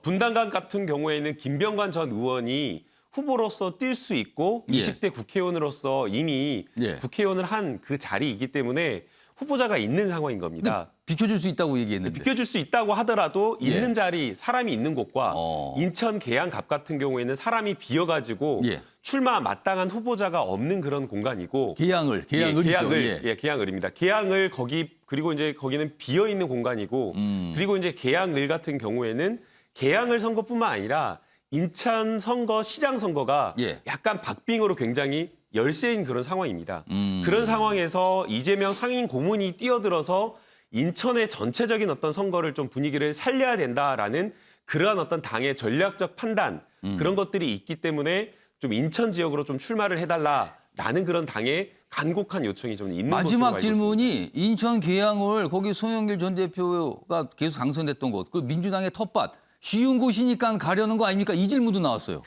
분당간 같은 경우에는 김병관 전 의원이 후보로서 뛸 수 있고 예. 20대 국회의원으로서 이미 예. 국회의원을 한 그 자리이기 때문에 후보자가 있는 상황인 겁니다. 비켜줄 수 있다고 얘기했는데. 비켜줄 수 있다고 하더라도 예. 있는 자리, 사람이 있는 곳과 어. 인천 계양갑 같은 경우에는 사람이 비어가지고 예. 출마 마땅한 후보자가 없는 그런 공간이고 계양을이죠. 예. 계양을입니다. 계양을 그리고 이제 거기는 비어 있는 공간이고 그리고 이제 계양을 같은 경우에는 계양을 선거뿐만 아니라 인천 선거, 시장 선거가 예. 약간 박빙으로 굉장히 열세인 그런 상황입니다. 그런 상황에서 이재명 상임 고문이 뛰어들어서 인천의 전체적인 어떤 선거를 좀 분위기를 살려야 된다라는 그러한 어떤 당의 전략적 판단 그런 것들이 있기 때문에 좀 인천 지역으로 좀 출마를 해달라라는 그런 당의 간곡한 요청이 좀 있는 것으로 알고 마지막 있습니다. 질문이 인천 계양을 거기 송영길 전 대표가 계속 당선됐던 곳, 그 민주당의 텃밭 쉬운 곳이니까 가려는 거 아닙니까? 이 질문도 나왔어요.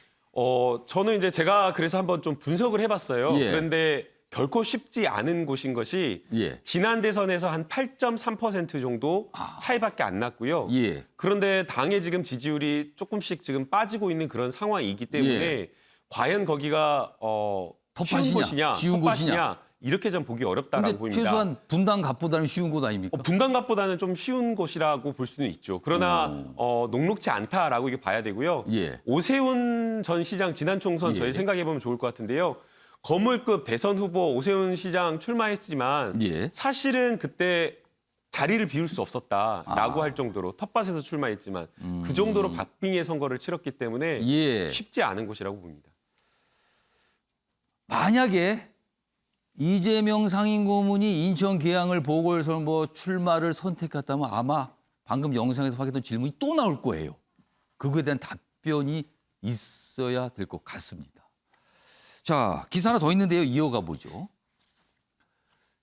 저는 이제 제가 그래서 한번 좀 분석을 해봤어요. 예. 그런데 결코 쉽지 않은 곳인 것이 예. 지난 대선에서 한 8.3% 정도 차이밖에 안 났고요. 예. 그런데 당의 지금 지지율이 조금씩 지금 빠지고 있는 그런 상황이기 때문에 예. 과연 거기가 텃밭이냐, 쉬운 쉬운 곳이냐 이렇게 좀 보기 어렵다라고 근데 보입니다. 최소한 분당갑보다는 쉬운 곳 아닙니까? 분당갑보다는 좀 쉬운 곳이라고 볼 수는 있죠. 그러나 녹록지 않다라고 이게 봐야 되고요. 예. 오세훈 전 시장 지난 총선 예. 저희 생각해 보면 좋을 것 같은데요. 거물급 대선 후보 오세훈 시장 출마했지만 예. 사실은 그때 자리를 비울 수 없었다라고 할 정도로 텃밭에서 출마했지만 그 정도로 박빙의 선거를 치렀기 때문에 예. 쉽지 않은 곳이라고 봅니다. 만약에 이재명 상임고문이 인천 계양을 보궐선거 출마를 선택했다면 아마 방금 영상에서 확인했던 질문이 또 나올 거예요. 그거에 대한 답변이 있어야 될 것 같습니다. 자, 기사 하나 더 있는데요. 이어가 보죠.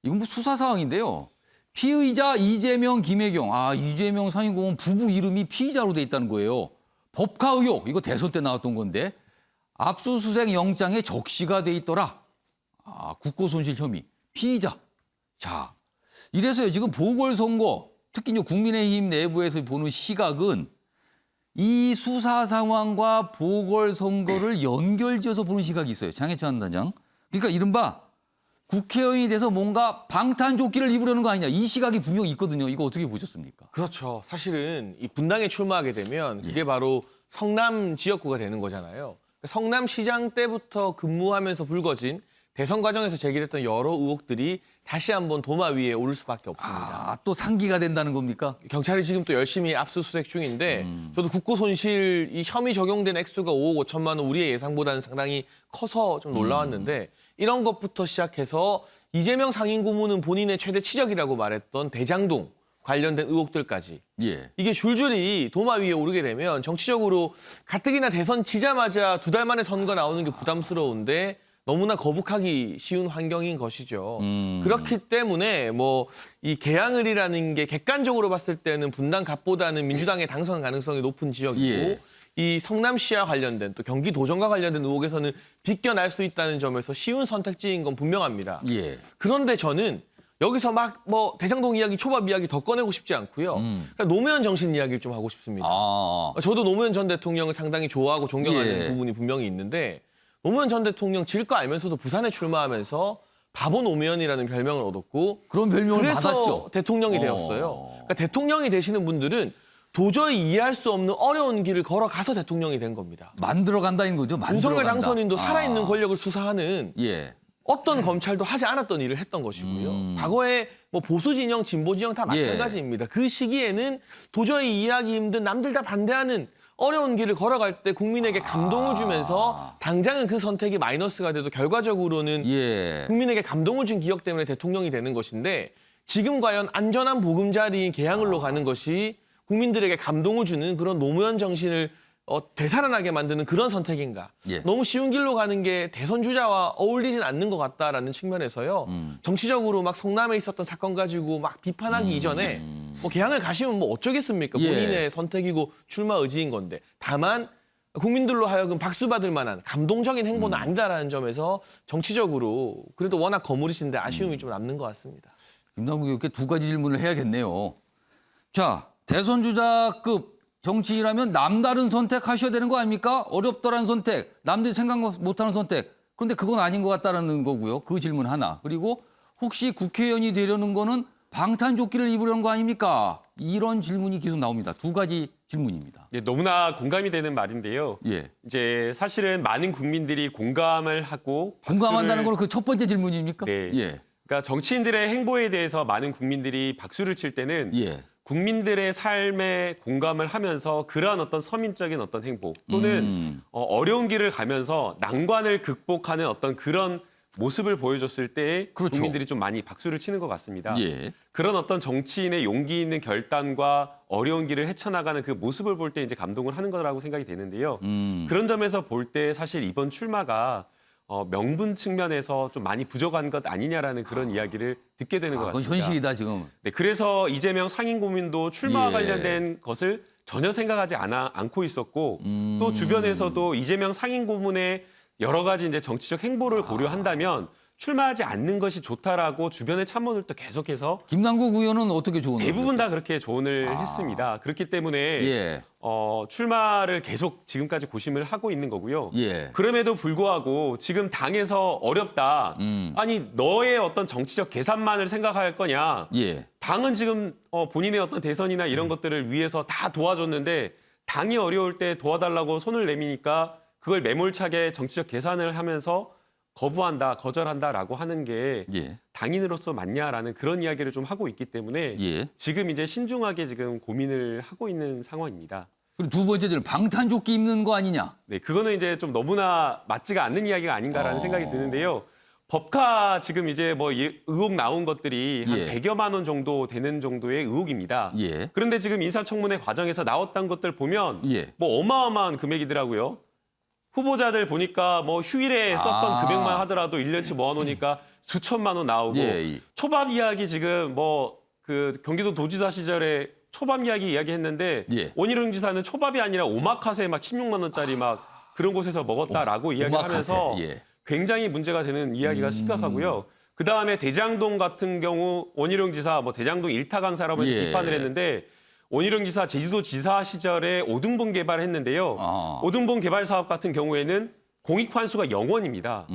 이건 뭐 수사 사항인데요. 피의자 이재명, 김혜경. 이재명 상임고문 부부 이름이 피의자로 돼 있다는 거예요. 법카 의혹. 이거 대선 때 나왔던 건데 압수수색 영장에 적시가 돼 있더라. 국고손실 혐의, 피의자. 자, 이래서요, 지금 보궐선거, 특히 이제 국민의힘 내부에서 보는 시각은 이 수사 상황과 보궐선거를 연결지어서 보는 시각이 있어요. 장해찬 단장. 그러니까 이른바 국회의원이 돼서 뭔가 방탄조끼를 입으려는 거 아니냐. 이 시각이 분명히 있거든요. 이거 어떻게 보셨습니까? 그렇죠. 사실은 이 분당에 출마하게 되면 그게 바로 성남 지역구가 되는 거잖아요. 성남시장 때부터 근무하면서 불거진 대선 과정에서 제기됐던 여러 의혹들이 다시 한번 도마 위에 오를 수밖에 없습니다. 또 상기가 된다는 겁니까? 경찰이 지금 또 열심히 압수수색 중인데 저도 국고손실 이 혐의 적용된 액수가 5억 5천만 원 우리의 예상보다는 상당히 커서 좀 놀라웠는데 이런 것부터 시작해서 이재명 상임고문은 본인의 최대 치적이라고 말했던 대장동 관련된 의혹들까지 예. 이게 줄줄이 도마 위에 오르게 되면 정치적으로 가뜩이나 대선 치자마자 2달 만에 선거 나오는 게 부담스러운데 너무나 거북하기 쉬운 환경인 것이죠. 그렇기 때문에 뭐 이 계양을이라는 게 객관적으로 봤을 때는 분당갑보다는 민주당의 당선 가능성이 높은 지역이고 예. 이 성남시와 관련된 또 경기도정과 관련된 의혹에서는 비껴날 수 있다는 점에서 쉬운 선택지인 건 분명합니다. 예. 그런데 저는 여기서 막 뭐 대장동 이야기, 초밥 이야기 더 꺼내고 싶지 않고요. 그러니까 노무현 정신 이야기를 좀 하고 싶습니다. 저도 노무현 전 대통령을 상당히 좋아하고 존경하는 예. 부분이 분명히 있는데 노무현 전 대통령 질 거 알면서도 부산에 출마하면서 바보 노무현이라는 별명을 얻었고 그런 별명을 그래서 받았죠. 대통령이 되었어요. 그러니까 대통령이 되시는 분들은 도저히 이해할 수 없는 어려운 길을 걸어가서 대통령이 된 겁니다. 만들어간다는 거죠. 윤석열 만들어간다. 당선인도 살아있는 권력을 수사하는 예. 어떤 검찰도 하지 않았던 일을 했던 것이고요. 과거에 뭐 보수 진영, 진보 진영 다 마찬가지입니다. 그 시기에는 도저히 이해하기 힘든 남들 다 반대하는 어려운 길을 걸어갈 때 국민에게 감동을 주면서 당장은 그 선택이 마이너스가 돼도 결과적으로는 국민에게 감동을 준 기억 때문에 대통령이 되는 것인데 지금 과연 안전한 보금자리인 계양을로 가는 것이 국민들에게 감동을 주는 그런 노무현 정신을 되살아나게 만드는 그런 선택인가? 예. 너무 쉬운 길로 가는 게 대선 주자와 어울리진 않는 것 같다라는 측면에서요. 정치적으로 막 성남에 있었던 사건 가지고 막 비판하기 이전에 뭐 개항을 가시면 뭐 어쩌겠습니까? 예. 본인의 선택이고 출마 의지인 건데. 다만 국민들로 하여금 박수 받을 만한 감동적인 행보는 아니다라는 점에서 정치적으로 그래도 워낙 거물이신데 아쉬움이 좀 남는 것 같습니다. 김남국 의원께 두 가지 질문을 해야겠네요. 자, 대선 주자급 정치인이라면 남다른 선택하셔야 되는 거 아닙니까? 어렵더란 선택, 남들이 생각 못하는 선택. 그런데 그건 아닌 것 같다는 거고요. 그 질문 하나. 그리고 혹시 국회의원이 되려는 거는 방탄조끼를 입으려는 거 아닙니까? 이런 질문이 계속 나옵니다. 두 가지 질문입니다. 예, 너무나 공감이 되는 말인데요. 예. 이제 사실은 많은 국민들이 공감을 하고 공감한다는 건 그 첫 번째 질문입니까? 네. 예. 그러니까 정치인들의 행보에 대해서 많은 국민들이 박수를 칠 때는 예. 국민들의 삶에 공감을 하면서 그러한 어떤 서민적인 어떤 행보 또는 어려운 길을 가면서 난관을 극복하는 어떤 그런 모습을 보여줬을 때 그렇죠. 국민들이 좀 많이 박수를 치는 것 같습니다. 예. 그런 어떤 정치인의 용기 있는 결단과 어려운 길을 헤쳐나가는 그 모습을 볼 때 이제 감동을 하는 거라고 생각이 되는데요. 그런 점에서 볼 때 사실 이번 출마가 명분 측면에서 좀 많이 부족한 것 아니냐라는 그런 이야기를 듣게 되는 것 그건 같습니다. 현실이다 지금. 네, 그래서 이재명 상임고문도 출마와 예. 관련된 것을 전혀 생각하지 않고 있었고 또 주변에서도 이재명 상임고문의 여러 가지 이제 정치적 행보를 고려한다면 출마하지 않는 것이 좋다라고 주변의 참모들도 계속해서 김남국 의원은 어떻게 조언을 대부분 다 그렇게 조언을 했습니다. 그렇기 때문에 예. 출마를 계속 지금까지 고심을 하고 있는 거고요. 예. 그럼에도 불구하고 지금 당에서 어렵다. 아니 너의 어떤 정치적 계산만을 생각할 거냐. 예. 당은 지금 본인의 어떤 대선이나 이런 것들을 위해서 다 도와줬는데 당이 어려울 때 도와달라고 손을 내미니까 그걸 매몰차게 정치적 계산을 하면서 거부한다, 거절한다라고 하는 게 예. 당인으로서 맞냐라는 그런 이야기를 좀 하고 있기 때문에 예. 지금 이제 신중하게 지금 고민을 하고 있는 상황입니다. 그리고 두 번째 질문, 방탄조끼 입는 거 아니냐? 네, 그거는 이제 좀 너무나 맞지가 않는 이야기가 아닌가라는 생각이 드는데요. 법카 지금 이제 뭐 의혹 나온 것들이 한 예. 100여만 원 정도 되는 정도의 의혹입니다. 예. 그런데 지금 인사청문회 과정에서 나왔던 것들 보면 예. 뭐 어마어마한 금액이더라고요. 후보자들 보니까 뭐 휴일에 썼던 금액만 하더라도 1년치 모아놓으니까 수천만 원 나오고 예. 초밥 이야기 지금 뭐 그 경기도 도지사 시절에 초밥 이야기했는데 예. 원희룡 지사는 초밥이 아니라 오마카세 막 16만 원짜리 막 그런 곳에서 먹었다라고 이야기하면서 예. 굉장히 문제가 되는 이야기가 심각하고요. 그 다음에 대장동 같은 경우 원희룡 지사 뭐 대장동 일타 강사라고 해서 예. 비판을 했는데 원희룡 지사 제주도 지사 시절에 오등분 개발했는데요. 오등분 개발 사업 같은 경우에는 공익 환수가 0원입니다.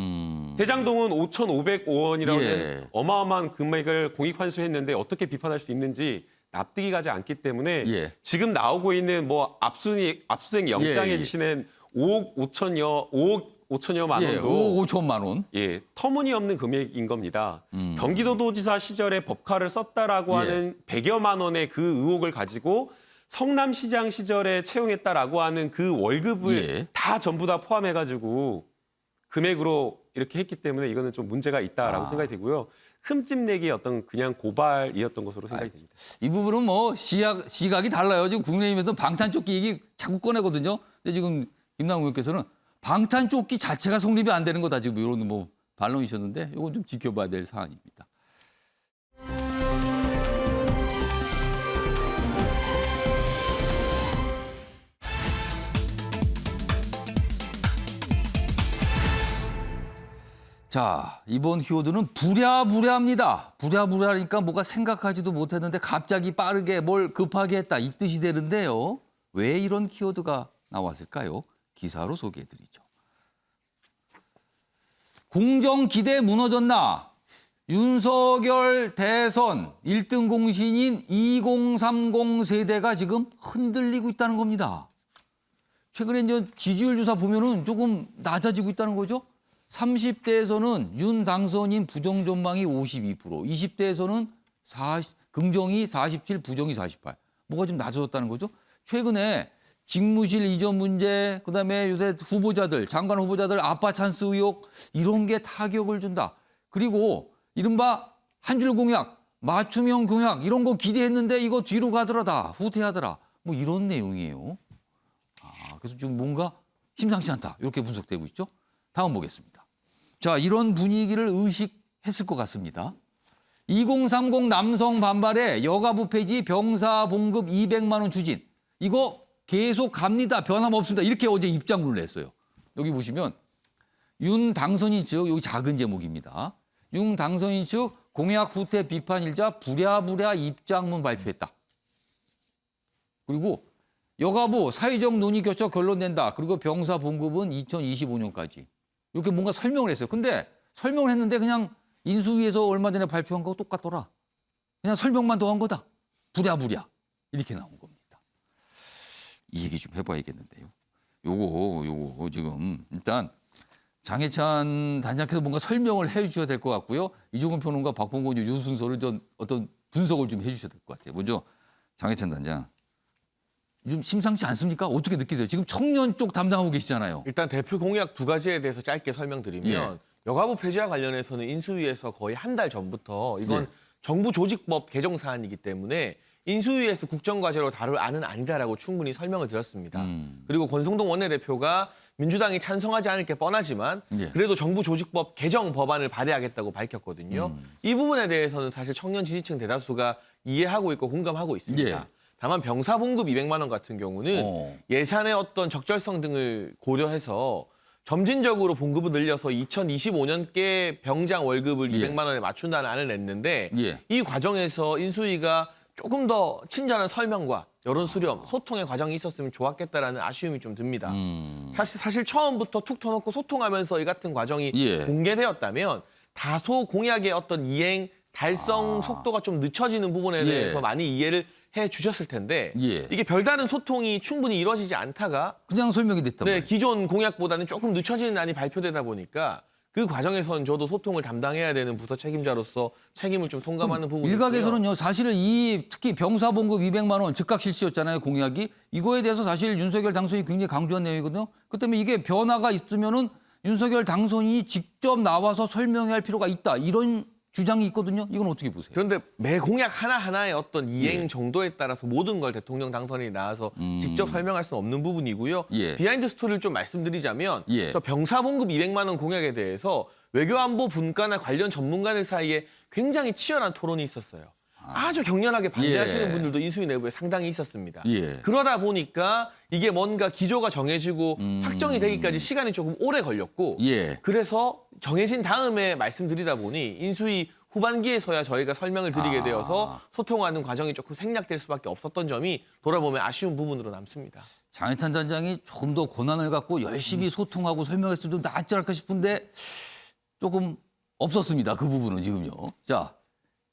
대장동은 5,505원이라고 예. 하는 어마어마한 금액을 공익 환수했는데 어떻게 비판할 수 있는지 납득이 가지 않기 때문에 예. 지금 나오고 있는 뭐 압수수색 영장에 예. 지시는 5억 5천여만 예. 원도 5억 5천만 원. 예, 터무니없는 금액인 겁니다. 경기도도지사 시절에 법카를 썼다라고 예. 하는 100여만 원의 그 의혹을 가지고 성남시장 시절에 채용했다라고 하는 그 월급을 예. 다 전부 다 포함해가지고 금액으로 이렇게 했기 때문에 이거는 좀 문제가 있다라고 생각이 되고요. 흠집 내기 어떤 그냥 고발이었던 것으로 생각이 됩니다. 이 부분은 뭐 시각이 달라요. 지금 국민의힘에서 방탄조끼 얘기 자꾸 꺼내거든요. 근데 지금 김남국 의원께서는 방탄조끼 자체가 성립이 안 되는 거다 지금 이런 뭐 반론이셨는데 이건 좀 지켜봐야 될 사안입니다. 자, 이번 키워드는 부랴부랴입니다. 부랴부랴니까 뭐가 생각하지도 못했는데 갑자기 빠르게 뭘 급하게 했다 이 뜻이 되는데요. 왜 이런 키워드가 나왔을까요? 기사로 소개해드리죠. 공정 기대 무너졌나? 윤석열 대선 1등 공신인 2030 세대가 지금 흔들리고 있다는 겁니다. 최근에 이제 지지율 조사 보면은 조금 낮아지고 있다는 거죠. 30대에서는 윤 당선인 부정 전망이 52%, 20대에서는 긍정이 47, 부정이 48. 뭐가 좀 낮아졌다는 거죠. 최근에 직무실 이전 문제, 그다음에 요새 후보자들, 장관 후보자들 아빠 찬스 의혹 이런 게 타격을 준다. 그리고 이른바 한 줄 공약, 맞춤형 공약 이런 거 기대했는데 이거 뒤로 가더라다, 후퇴하더라. 뭐 이런 내용이에요. 그래서 지금 뭔가 심상치 않다. 이렇게 분석되고 있죠. 다음 보겠습니다. 자, 이런 분위기를 의식했을 것 같습니다. 2030 남성 반발에 여가부 폐지 병사 봉급 200만 원 추진. 이거 계속 갑니다. 변함없습니다. 이렇게 어제 입장문을 냈어요. 여기 보시면 윤 당선인 측, 여기 작은 제목입니다. 윤 당선인 측 공약 후퇴 비판 일자 부랴부랴 입장문 발표했다. 그리고 여가부 사회적 논의 거쳐 결론낸다. 그리고 병사 봉급은 2025년까지. 이렇게 뭔가 설명을 했어요. 근데 설명을 했는데 그냥 인수위에서 얼마 전에 발표한 거하고 똑같더라. 그냥 설명만 더 한 거다. 부랴부랴. 이렇게 나온 겁니다. 이 얘기 좀 해봐야겠는데요. 요거 지금 일단 장해찬 단장께서 뭔가 설명을 해 주셔야 될 것 같고요. 이종훈 평론가 박봉건 요 순서를 좀 어떤 분석을 좀 해 주셔야 될 것 같아요. 먼저 장해찬 단장. 좀 심상치 않습니까? 어떻게 느끼세요? 지금 청년 쪽 담당하고 계시잖아요. 일단 대표 공약 두 가지에 대해서 짧게 설명드리면 여가부 폐지와 관련해서는 인수위에서 거의 한 달 전부터 이건 정부 조직법 개정 사안이기 때문에 인수위에서 국정과제로 다룰 안은 아니다라고 충분히 설명을 드렸습니다. 그리고 권성동 원내대표가 민주당이 찬성하지 않을 게 뻔하지만 그래도 정부 조직법 개정 법안을 발의하겠다고 밝혔거든요. 이 부분에 대해서는 사실 청년 지지층 대다수가 이해하고 있고 공감하고 있습니다. 다만 병사 봉급 200만 원 같은 경우는 예산의 어떤 적절성 등을 고려해서 점진적으로 봉급을 늘려서 2025년께 병장 월급을 200만 원에 맞춘다는 안을 냈는데 이 과정에서 인수위가 조금 더 친절한 설명과 여론 수렴, 소통의 과정이 있었으면 좋았겠다라는 아쉬움이 좀 듭니다. 사실 처음부터 툭 터놓고 소통하면서 이 같은 과정이 공개되었다면 다소 공약의 어떤 이행, 달성 속도가 좀 늦춰지는 부분에 대해서 많이 이해를 해 주셨을 텐데 이게 별다른 소통이 충분히 이루어지지 않다가 그냥 설명이 됐단 말이에요. 기존 공약보다는 조금 늦춰지는 안이 발표되다 보니까 그 과정에서는 저도 소통을 담당해야 되는 부서 책임자로서 책임을 좀 통감하는 부분이 일각에서는요. 사실은 이 특히 병사 봉급 200만 원 즉각 실시였잖아요. 공약이. 이거에 대해서 사실 윤석열 당선인이 굉장히 강조한 내용이거든요. 그 때문에 이게 변화가 있으면은 윤석열 당선인이 직접 나와서 설명해야 할 필요가 있다. 이런 주장이 있거든요. 이건 어떻게 보세요? 그런데 매 공약 하나하나의 어떤 이행 정도에 따라서 모든 걸 대통령 당선인이 나와서 직접 설명할 수는 없는 부분이고요. 비하인드 스토리를 좀 말씀드리자면 저 병사 봉급 200만 원 공약에 대해서 외교안보 분과나 관련 전문가들 사이에 굉장히 치열한 토론이 있었어요. 아주 격렬하게 반대하시는 분들도 인수위 내부에 상당히 있었습니다. 그러다 보니까 이게 뭔가 기조가 정해지고 확정이 되기까지 시간이 조금 오래 걸렸고 그래서 정해진 다음에 말씀드리다 보니 인수위 후반기에서야 저희가 설명을 드리게 되어서 소통하는 과정이 조금 생략될 수밖에 없었던 점이 돌아보면 아쉬운 부분으로 남습니다. 장해찬 단장이 조금 더 권한을 갖고 열심히 소통하고 설명했어도 낫지 않을까 싶은데 조금 없었습니다. 그 부분은 지금요. 자.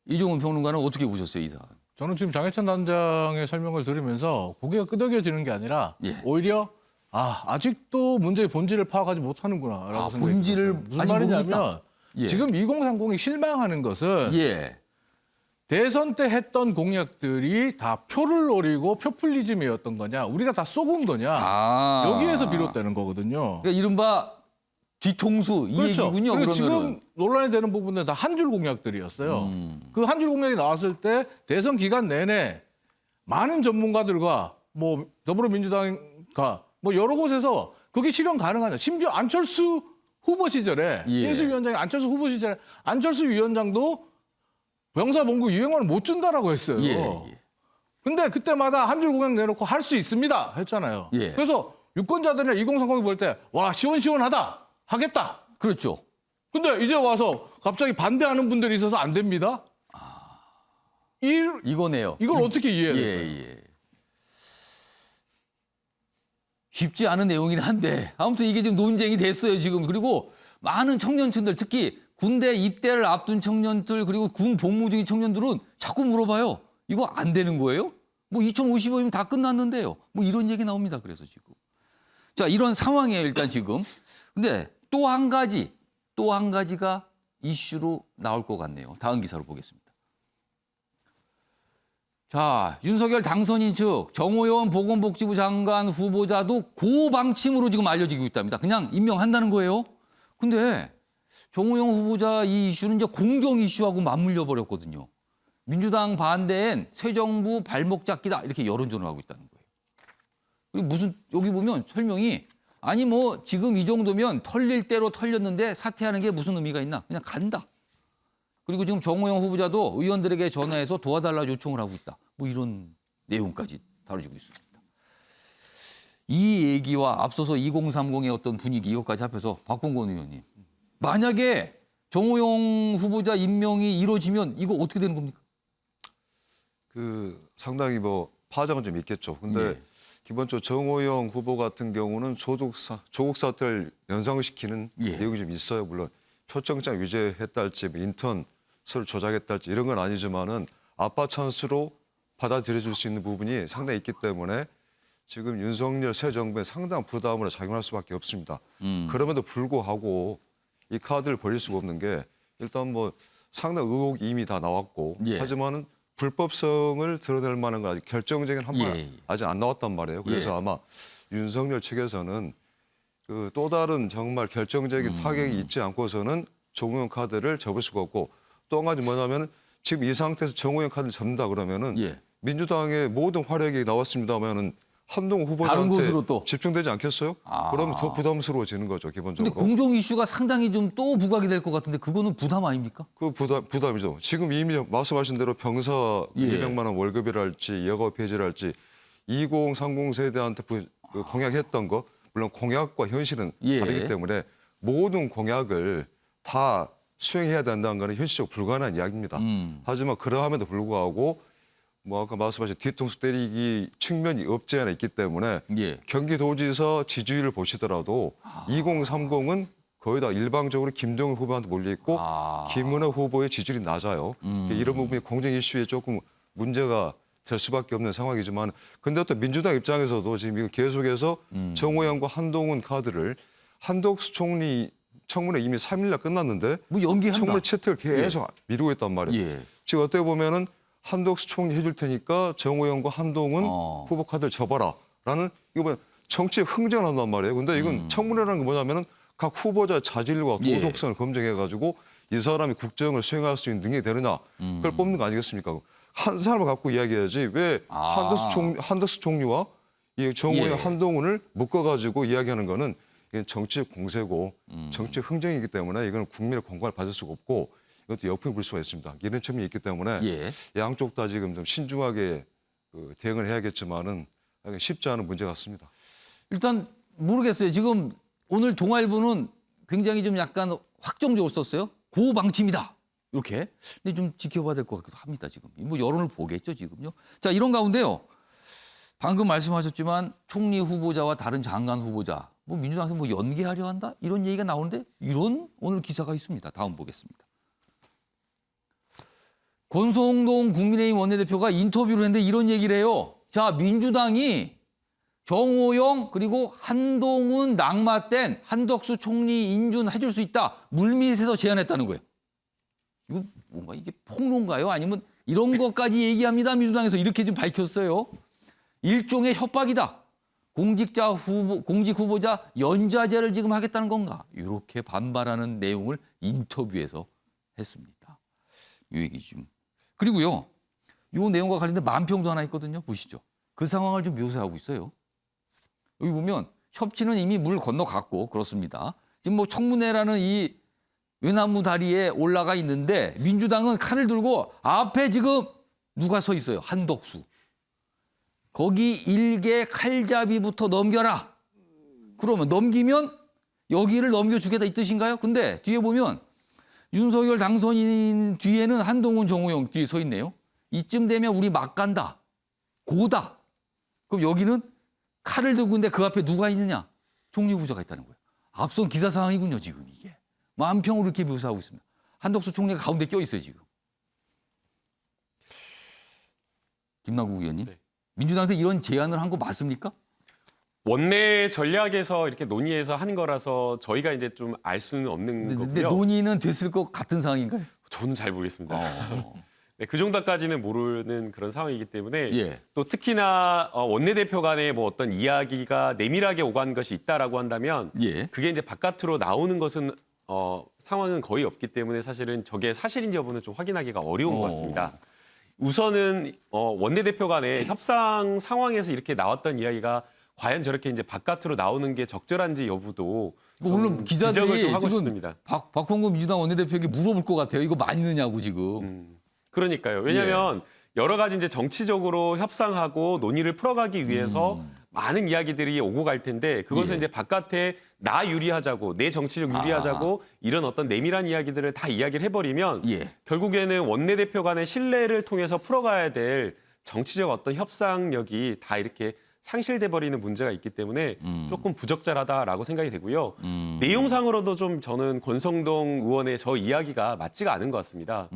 이종훈 평론가는 어떻게 보셨어요, 이 사안? 저는 지금 장해찬 단장의 설명을 들으면서 고개가 끄덕여지는 게 아니라 오히려 아직도 문제의 본질을 파악하지 못하는구나라고 생각이 본질을 들었어요. 무슨 말이냐면 지금 2030이 실망하는 것은 대선 때 했던 공약들이 다 표를 노리고 표퓰리즘이었던 거냐, 우리가 다 속은 거냐, 여기에서 비롯되는 거거든요. 그러니까 이른바 뒤통수 이 얘기군요. 그러면은 지금 논란이 되는 부분은 다 한 줄 공약들이었어요. 그 한 줄 공약이 나왔을 때 대선 기간 내내 많은 전문가들과 뭐 더불어민주당과 뭐 여러 곳에서 그게 실현 가능하냐. 심지어 안철수 후보 시절에 인수위원장이 안철수 후보 시절에 안철수 위원장도 병사 봉급 200만 원 못 준다라고 했어요. 근데 그때마다 한 줄 공약 내놓고 할 수 있습니다 했잖아요. 그래서 유권자들이나 2030이 볼 때 와 시원시원하다. 하겠다. 그렇죠. 근데 이제 와서 갑자기 반대하는 분들이 있어서 안 됩니다. 이거네요. 이걸 어떻게 이해해야 될까요? 쉽지 않은 내용이긴 한데 아무튼 이게 지금 논쟁이 됐어요, 지금. 그리고 많은 청년층들, 특히 군대 입대를 앞둔 청년들 그리고 군 복무 중인 청년들은 자꾸 물어봐요. 이거 안 되는 거예요? 뭐 2055이면 다 끝났는데요. 뭐 이런 얘기 나옵니다. 그래서 지금. 자, 이런 상황이에요, 일단 지금. 근데 또 한 가지가 이슈로 나올 것 같네요. 다음 기사로 보겠습니다. 자, 윤석열 당선인 측 정호연 보건복지부 장관 후보자도 고방침으로 지금 알려지고 있답니다. 그냥 임명한다는 거예요. 근데 정호연 후보자 이 이슈는 이제 공정 이슈하고 맞물려 버렸거든요. 민주당 반대엔 새 정부 발목 잡기다 이렇게 여론전을 하고 있다는 거예요. 그리고 무슨 여기 보면 설명이 아니 뭐 지금 이 정도면 털릴 대로 털렸는데 사퇴하는 게 무슨 의미가 있나? 그냥 간다. 그리고 지금 정호영 후보자도 의원들에게 전화해서 도와달라 요청을 하고 있다. 뭐 이런 내용까지 다뤄지고 있습니다. 이 얘기와 앞서서 2030의 어떤 분위기 이것까지 합해서 박봉건 의원님. 만약에 정호영 후보자 임명이 이루어지면 이거 어떻게 되는 겁니까? 상당히 뭐 파장은 좀 있겠죠. 근데 기본적으로 정호영 후보 같은 경우는 조국 사태를 연상시키는 내용이 좀 있어요. 물론 표창장 위조했다 할지 뭐 인턴 서를 조작했다 할지 이런 건 아니지만은 아빠 찬스로 받아들여줄 수 있는 부분이 상당히 있기 때문에 지금 윤석열 새 정부에 상당한 부담으로 작용할 수밖에 없습니다. 그럼에도 불구하고 이 카드를 버릴 수가 없는 게 일단 뭐 상당 의혹이 이미 다 나왔고 하지만은 불법성을 드러낼 만한 건 아직 결정적인 한 번 아직 안 나왔단 말이에요. 그래서 아마 윤석열 측에서는 그 또 다른 정말 결정적인 타격이 있지 않고서는 정호영 카드를 접을 수가 없고 또 한 가지 뭐냐면 지금 이 상태에서 정호영 카드를 접는다 그러면은 민주당의 모든 활약이 나왔습니다만은 한동훈 후보자한테 집중되지 않겠어요? 그러면 더 부담스러워지는 거죠, 기본적으로. 근데 공정 이슈가 상당히 좀 또 부각이 될 것 같은데 그거는 부담 아닙니까? 그 부담이죠. 지금 이미 말씀하신 대로 병사 200만 원 월급이랄지 여가 폐지랄지 2030 세대한테 공약했던 거 물론 공약과 현실은 다르기 때문에 모든 공약을 다 수행해야 된다는 거는 현실적으로 불가능한 이야기입니다. 하지만 그러함에도 불구하고 뭐 아까 말씀하신 뒤통수 때리기 측면이 없지 않아 있기 때문에 경기도지사 지지율을 보시더라도 2030은 거의 다 일방적으로 김동연 후보한테 몰려있고 김은혜 후보의 지지율이 낮아요. 이런 부분이 공정 이슈에 조금 문제가 될 수밖에 없는 상황이지만 근데 또 민주당 입장에서도 지금 이거 계속해서 정호영과 한동훈 카드를 한덕수 총리 청문회 이미 3일날 끝났는데 뭐 연기한다. 청문회 채택을 계속 미루고 있단 말이에요. 지금 어떻게 보면은 한덕수 총리 해줄 테니까 정호영과 한동훈 후보 카드를 접어라라는 이거 뭐 정치에 흥정을 한단 말이에요. 근데 이건 청문회라는 게 뭐냐면은 각 후보자의 자질과 도덕성을 검증해가지고 이 사람이 국정을 수행할 수 있는 능력이 되느냐 그걸 뽑는 거 아니겠습니까? 한 사람을 갖고 이야기해야지 왜 한덕수 총리와 이 정호영 한동훈을 묶어가지고 이야기하는 거는 이건 정치적 공세고 정치적 흥정이기 때문에 이건 국민의 공감을 받을 수가 없고 이것도 역풍이 불 수가 있습니다. 이런 측면이 있기 때문에 양쪽 다 지금 좀 신중하게 대응을 해야겠지만은 쉽지 않은 문제 같습니다. 일단 모르겠어요. 지금 오늘 동아일보는 굉장히 좀 약간 확정적으로 썼어요. 고방침이다. 이렇게. 근데 좀 지켜봐야 될 것 같기도 합니다. 지금. 뭐 여론을 보겠죠, 지금요. 자, 이런 가운데요. 방금 말씀하셨지만 총리 후보자와 다른 장관 후보자, 뭐 민주당에서 뭐 연계하려 한다? 이런 얘기가 나오는데 이런 오늘 기사가 있습니다. 다음 보겠습니다. 권성동 국민의힘 원내대표가 인터뷰를 했는데 이런 얘기를 해요. 자, 민주당이 정호영 그리고 한동훈 낙마된 한덕수 총리 인준 해줄 수 있다. 물밑에서 제안했다는 거예요. 이거 뭔가 이게 폭로인가요? 아니면 이런 것까지 얘기합니다. 민주당에서 이렇게 좀 밝혔어요. 일종의 협박이다. 공직 후보자 연좌제를 지금 하겠다는 건가? 이렇게 반발하는 내용을 인터뷰에서 했습니다. 이 얘기 좀. 그리고요. 이 내용과 관련된 만평도 하나 있거든요. 보시죠. 그 상황을 좀 묘사하고 있어요. 여기 보면 협치는 이미 물 건너갔고 그렇습니다. 지금 뭐 청문회라는 이 외나무 다리에 올라가 있는데 민주당은 칼을 들고 앞에 지금 누가 서 있어요? 한덕수. 거기 일개 칼잡이부터 넘겨라. 그러면 넘기면 여기를 넘겨주겠다 이 뜻인가요? 근데 뒤에 보면 윤석열 당선인 뒤에는 한동훈, 정호영 뒤에 서 있네요. 이쯤 되면 우리 막 간다. 고다. 그럼 여기는 칼을 들고 있는데 그 앞에 누가 있느냐? 총리 후보자가 있다는 거예요. 앞선 기사 상황이군요, 지금 이게. 만평으로 이렇게 묘사하고 있습니다. 한덕수 총리가 가운데 껴 있어요, 지금. 김남국 의원님. 네. 민주당에서 이런 제안을 한 거 맞습니까? 원내 전략에서 이렇게 논의해서 하는 거라서 저희가 이제 좀 알 수는 없는 거고요. 근데 논의는 됐을 것 같은 상황인가요? 저는 잘 모르겠습니다. 네, 그 정도까지는 모르는 그런 상황이기 때문에 또 특히나 원내대표 간에 뭐 어떤 이야기가 내밀하게 오간 것이 있다라고 한다면 그게 이제 바깥으로 나오는 것은 상황은 거의 없기 때문에 사실은 저게 사실인지 여부는 좀 확인하기가 어려운 것 같습니다. 우선은 원내대표 간의 협상 상황에서 이렇게 나왔던 이야기가 과연 저렇게 이제 바깥으로 나오는 게 적절한지 여부도 물론 좀 기자들이 지적을 좀 하고 지금 싶습니다. 박홍근 민주당 원내대표에게 물어볼 것 같아요. 이거 맞느냐고 지금. 그러니까요. 왜냐하면 여러 가지 이제 정치적으로 협상하고 논의를 풀어가기 위해서 많은 이야기들이 오고 갈 텐데 그것을 예. 이제 바깥에 나 유리하자고 내 정치적 유리하자고 이런 어떤 내밀한 이야기들을 다 이야기를 해버리면 예. 결국에는 원내대표 간의 신뢰를 통해서 풀어가야 될 정치적 어떤 협상력이 다 이렇게 상실돼 버리는 문제가 있기 때문에 조금 부적절하다라고 생각이 되고요. 내용상으로도 좀 저는 권성동 의원의 저 이야기가 맞지가 않은 것 같습니다.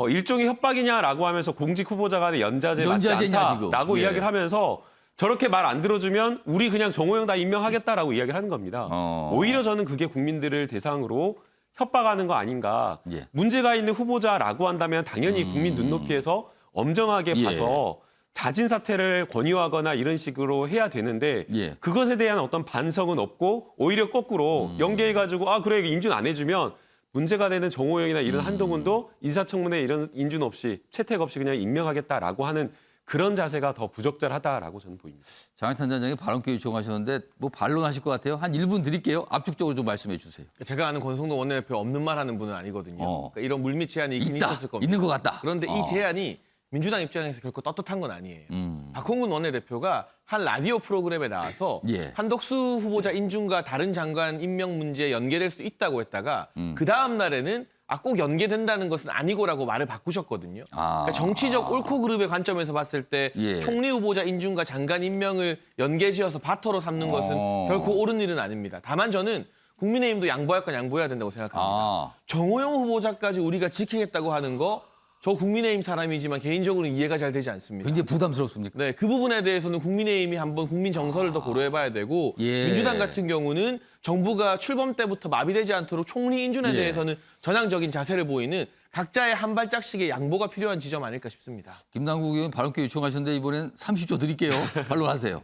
일종의 협박이냐라고 하면서 공직 후보자 간의 연자제 맞지 연자제냐, 않다라고 지금. 예. 이야기를 하면서 저렇게 말 안 들어주면 우리 그냥 정호영 다 임명하겠다라고 이야기를 하는 겁니다. 오히려 저는 그게 국민들을 대상으로 협박하는 거 아닌가. 예. 문제가 있는 후보자라고 한다면 당연히 국민 눈높이에서 엄정하게 예. 봐서 자진 사퇴를 권유하거나 이런 식으로 해야 되는데 예. 그것에 대한 어떤 반성은 없고 오히려 거꾸로 연계해가지고 아 그래 인준 안 해주면 문제가 되는 정호영이나 이런 한동훈도 인사청문회 이런 인준 없이 채택 없이 그냥 임명하겠다라고 하는 그런 자세가 더 부적절하다라고 저는 보입니다. 장혜찬 단장이 발언기회 요청하셨는데 뭐 반론하실 것 같아요. 한 1분 드릴게요. 압축적으로 좀 말씀해 주세요. 제가 아는 권성동 원내대표 없는 말 하는 분은 아니거든요. 그러니까 이런 물밑 제안이 있긴 있다. 있었을 겁니다. 있는 것 같다. 그런데 이 제안이 민주당 입장에서 결코 떳떳한 건 아니에요. 박홍근 원내대표가 한 라디오 프로그램에 나와서 예. 한덕수 후보자 인준과 다른 장관 임명 문제에 연계될 수 있다고 했다가 그 다음 날에는 꼭 연계된다는 것은 아니고라고 말을 바꾸셨거든요. 그러니까 정치적 옳고 그름의 관점에서 봤을 때 예. 총리 후보자 인준과 장관 임명을 연계지어서 바터로 삼는 것은 결코 옳은 일은 아닙니다. 다만 저는 국민의힘도 양보할 건 양보해야 된다고 생각합니다. 정호영 후보자까지 우리가 지키겠다고 하는 거 저 국민의힘 사람이지만 개인적으로는 이해가 잘 되지 않습니다. 굉장히 부담스럽습니까? 네, 그 부분에 대해서는 국민의힘이 한번 국민 정서를 더 고려해봐야 되고 예. 민주당 같은 경우는 정부가 출범 때부터 마비되지 않도록 총리 인준에 예. 대해서는 전향적인 자세를 보이는 각자의 한 발짝씩의 양보가 필요한 지점 아닐까 싶습니다. 김남국 의원 발언기회 요청하셨는데 이번엔 30초 드릴게요. 반론하세요.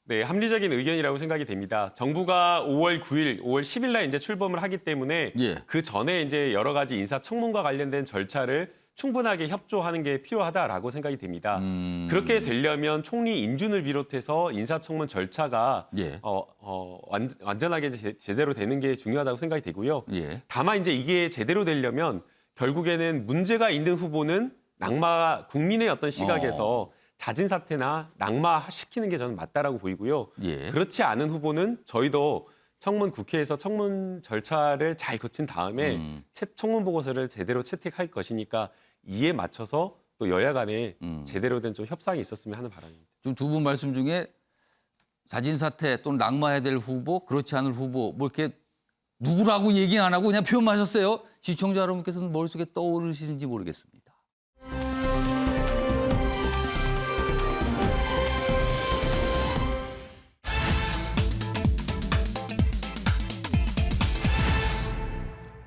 네, 합리적인 의견이라고 생각이 됩니다. 정부가 5월 9일, 5월 10일 날 이제 출범을 하기 때문에 예. 그 전에 이제 여러 가지 인사청문과 관련된 절차를 충분하게 협조하는 게 필요하다라고 생각이 됩니다. 그렇게 되려면 총리 인준을 비롯해서 인사청문 절차가 예. 완전하게 제대로 되는 게 중요하다고 생각이 되고요. 예. 다만 이제 이게 제대로 되려면 결국에는 문제가 있는 후보는 국민의 어떤 시각에서 자진 사퇴나 낙마시키는 게 저는 맞다라고 보이고요. 예. 그렇지 않은 후보는 저희도 국회에서 청문 절차를 잘 거친 다음에 청문 보고서를 제대로 채택할 것이니까 이에 맞춰서 또 여야 간에 제대로 된 좀 협상이 있었으면 하는 바람입니다. 지금 두 분 말씀 중에 자진 사퇴 또는 낙마해야 될 후보, 그렇지 않을 후보 뭐 이렇게 누구라고 얘기 안 하고 그냥 표현만 하셨어요. 시청자 여러분께서는 머릿속에 떠오르시는지 모르겠습니다.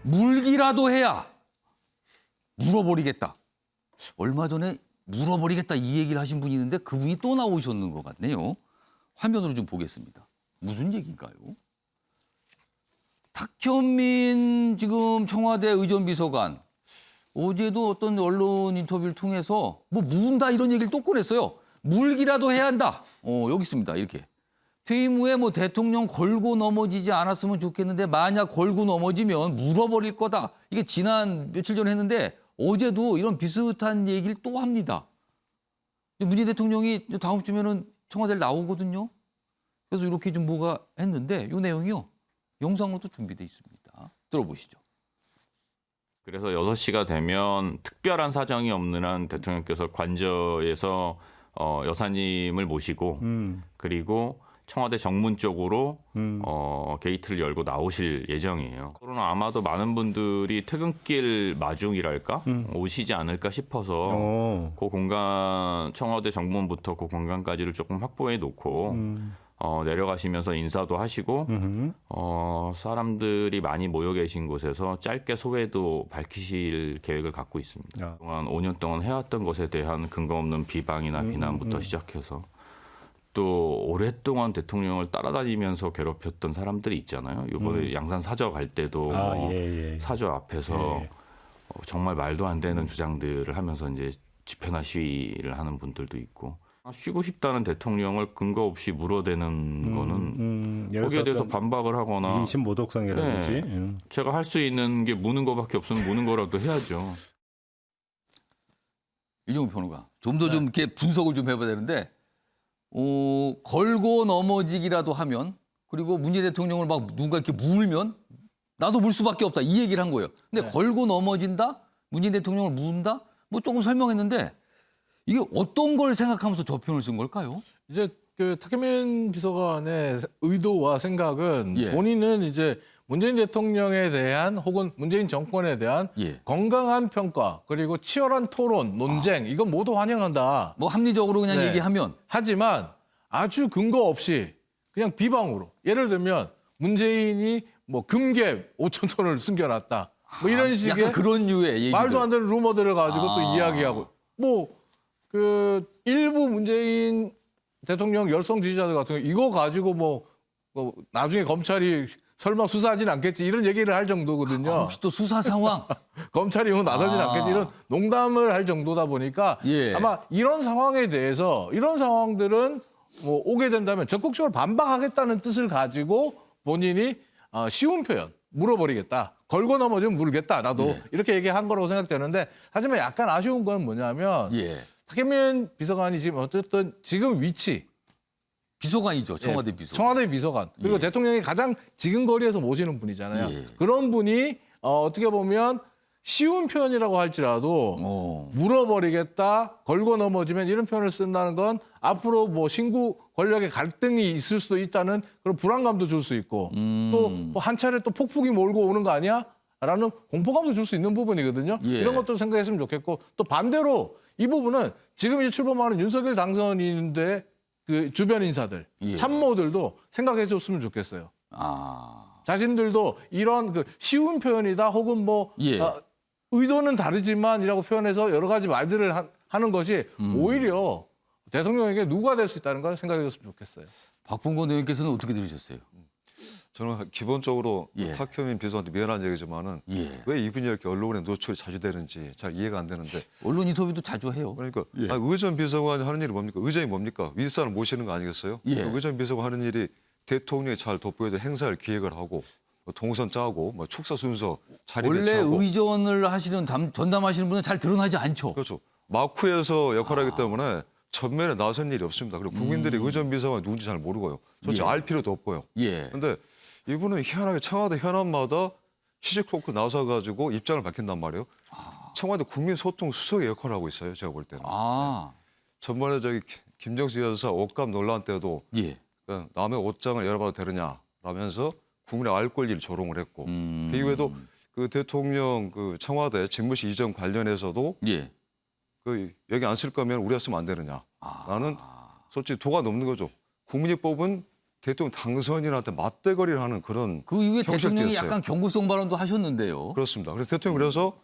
물기라도 해야 물어버리겠다. 얼마 전에 물어버리겠다 이 얘기를 하신 분이 있는데 그분이 또 나오셨는 것 같네요. 화면으로 좀 보겠습니다. 무슨 얘기인가요? 탁현민 지금 청와대 의전비서관 어제도 어떤 언론 인터뷰를 통해서 뭐 문다 이런 얘기를 또 꺼냈어요. 물기라도 해야 한다. 여기 있습니다. 이렇게. 퇴임 후에 뭐 대통령 걸고 넘어지지 않았으면 좋겠는데 만약 걸고 넘어지면 물어버릴 거다. 이게 지난 며칠 전에 했는데 어제도 이런 비슷한 얘기를 또 합니다. 문재인 대통령이 다음 주면은 청와대를 나오거든요. 그래서 이렇게 좀 뭐가 했는데 이 내용이요. 영상으로도 준비돼 있습니다. 들어보시죠. 그래서 6시가 되면 특별한 사정이 없는 한 대통령께서 관저에서 여사님을 모시고 그리고 청와대 정문 쪽으로 게이트를 열고 나오실 예정이에요. 그러나 아마도 많은 분들이 퇴근길 마중이랄까 오시지 않을까 싶어서 그 공간 청와대 정문부터 그 공간까지를 조금 확보해 놓고 내려가시면서 인사도 하시고 사람들이 많이 모여 계신 곳에서 짧게 소회도 밝히실 계획을 갖고 있습니다. 그동안 5년 동안 해왔던 것에 대한 근거 없는 비방이나 비난부터 시작해서 또 오랫동안 대통령을 따라다니면서 괴롭혔던 사람들이 있잖아요. 이번에 양산 사저 갈 때도 사저 앞에서 정말 말도 안 되는 주장들을 하면서 이제 집회나 시위를 하는 분들도 있고 쉬고 싶다는 대통령을 근거 없이 물어대는 거는 거기에 대해서 반박을 하거나 인신 모독성이라든지 네, 제가 할 수 있는 게 무는 거밖에 없으면 무는 거라도 해야죠. 이종우 평론가 좀 더 좀 이렇게 분석을 좀 해봐야 되는데 걸고 넘어지기라도 하면 그리고 문재인 대통령을 막 누가 이렇게 물면 나도 물 수밖에 없다 이 얘기를 한 거예요. 근데 걸고 넘어진다 문재인 대통령을 문다 뭐 조금 설명했는데 이게 어떤 걸 생각하면서 저 표현을 쓴 걸까요? 이제 그 탁현민 비서관의 의도와 생각은 예. 본인은 이제 문재인 대통령에 대한 혹은 문재인 정권에 대한 예. 건강한 평가 그리고 치열한 토론, 논쟁 이건 모두 환영한다. 뭐 합리적으로 그냥 네. 얘기하면 하지만 아주 근거 없이 그냥 비방으로 예를 들면 문재인이 뭐 금괴 5천 톤을 숨겨놨다. 뭐 이런 식의 약간 그런 류의 얘기들. 말도 안 되는 루머들을 가지고 또 이야기하고 뭐 그 일부 문재인 대통령 열성 지지자들 같은 경우 이거 가지고 뭐 나중에 검찰이 설마 수사하진 않겠지 이런 얘기를 할 정도거든요. 혹시 또 수사 상황? 검찰이 뭐 나서진 않겠지 이런 농담을 할 정도다 보니까 예. 아마 이런 상황에 대해서 이런 상황들은 뭐 오게 된다면 적극적으로 반박하겠다는 뜻을 가지고 본인이 쉬운 표현 물어버리겠다. 걸고 넘어지면 물겠다. 나도 예. 이렇게 얘기한 거라고 생각되는데 하지만 약간 아쉬운 건 뭐냐면 예. 탁현민 비서관이 지금 어쨌든 지금 위치 비서관이죠. 청와대 비서관. 청와대 비서관 그리고 예. 대통령이 가장 지근거리에서 모시는 분이잖아요. 예. 그런 분이 어떻게 보면 쉬운 표현이라고 할지라도 물어버리겠다, 걸고 넘어지면 이런 표현을 쓴다는 건 앞으로 뭐 신구 권력의 갈등이 있을 수도 있다는 그런 불안감도 줄 수 있고 또 뭐 한 차례 또 폭풍이 몰고 오는 거 아니야? 라는 공포감도 줄 수 있는 부분이거든요. 예. 이런 것도 생각했으면 좋겠고 또 반대로 이 부분은 지금 이제 출범하는 윤석열 당선인인데 그 주변 인사들, 예. 참모들도 생각해 줬으면 좋겠어요. 자신들도 이런 그 쉬운 표현이다 혹은 뭐 예. 의도는 다르지만이라고 표현해서 여러 가지 말들을 하는 것이 오히려 대통령에게 누가 될 수 있다는 걸 생각해 줬으면 좋겠어요. 박봉건 의원께서는 어떻게 들으셨어요? 저는 기본적으로 예. 탁현민 비서한테 미안한 얘기지만은 예. 왜 이분이 이렇게 언론에 노출이 자주 되는지 잘 이해가 안 되는데. 언론 인터뷰도 자주 해요. 그러니까 예. 의전 비서관이 하는 일이 뭡니까? 의전이 뭡니까? 윗사람 모시는 거 아니겠어요? 예. 의전 비서관 하는 일이 대통령이 잘 돋보여야 될 행사를 기획을 하고 뭐 동선 짜고 뭐 축사 순서 자리 원래 배치하고. 의전을 하시는 전담하시는 분은 잘 드러나지 않죠. 그렇죠. 마쿠에서 역할을 하기 때문에 전면에 나선 일이 없습니다. 그리고 국민들이 의전 비서관이 누군지 잘 모르고요. 솔직히 예. 알 필요도 없고요. 예. 그런데 이분은 희한하게 청와대 현안마다 시식 토크 나서가지고 입장을 밝힌단 말이에요. 청와대 국민소통 수석의 역할을 하고 있어요. 제가 볼 때는. 전번에 저기 김정수 여사 옷값 논란 때도 예. 남의 옷장을 열어봐도 되느냐라면서 국민의 알 권리를 조롱을 했고 그 이후에도 그 대통령 그 청와대 집무실 이전 관련해서도 예. 그 여기 안 쓸 거면 우리가 쓰면 안 되느냐. 나는 솔직히 도가 넘는 거죠. 국민이 뽑은 대통령 당선인한테 맞대거리를 하는 그런 그 이후에 대통령이 형식이었어요. 약간 경고성 발언도 하셨는데요. 그렇습니다. 그래서 대통령이 그래서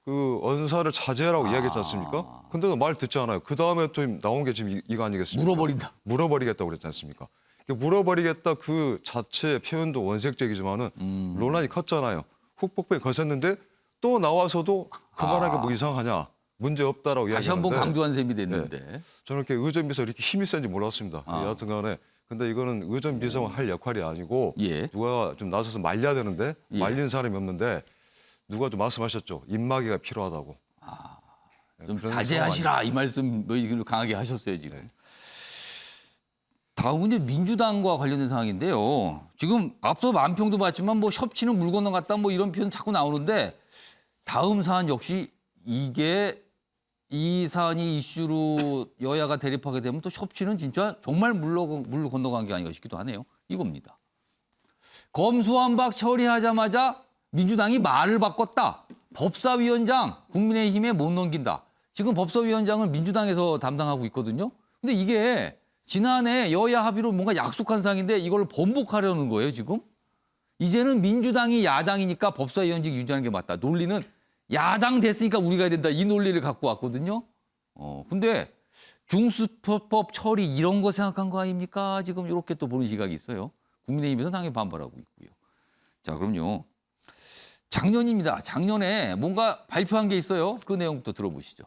그 언사를 자제하라고 이야기했지 않습니까? 근데도 말 듣지 않아요. 그 다음에 또 나온 게 지금 이거 아니겠습니까? 물어버린다. 물어버리겠다고 그랬지 않습니까? 물어버리겠다 그 자체의 표현도 원색적이지만은 논란이 컸잖아요. 훅폭풍이 거셌는데 또 나와서도 그만하게 뭐 이상하냐. 문제 없다라고 이야기하는데. 다시 한번 강조한 셈이 됐는데. 네. 저는 이렇게 의전비서 이렇게 힘이 센지 몰랐습니다. 여하튼 간에. 근데 이거는 의전비서가 할 역할이 아니고 예. 누가 좀 나서서 말려야 되는데 예. 말린 사람이 없는데 누가 좀 말씀하셨죠. 입마개가 필요하다고. 좀 그런 자제하시라 이 말씀 뭐 이걸 강하게 하셨어요 지금. 다음은 이제 민주당과 관련된 상황인데요. 지금 앞서 만평도 봤지만 뭐 협치는 물 건너갔다 뭐 이런 표현 자꾸 나오는데 다음 사안 역시 이게 이 사안이 이슈로 여야가 대립하게 되면 또 협치는 진짜 정말 물로 건너간 게 아닌가 싶기도 하네요. 이겁니다. 검수완박 처리하자마자 민주당이 말을 바꿨다. 법사위원장 국민의힘에 못 넘긴다. 지금 법사위원장을 민주당에서 담당하고 있거든요. 근데 이게 지난해 여야 합의로 뭔가 약속한 사항인데 이걸 번복하려는 거예요, 지금. 이제는 민주당이 야당이니까 법사위원직 유지하는 게 맞다. 논리는 야당 됐으니까 우리가 해야 된다. 이 논리를 갖고 왔거든요. 근데 중수법 처리 이런 거 생각한 거 아닙니까? 지금 이렇게 또 보는 시각이 있어요. 국민의힘에서 당연히 반발하고 있고요. 자, 그럼요. 작년입니다. 작년에 뭔가 발표한 게 있어요. 그 내용부터 들어보시죠.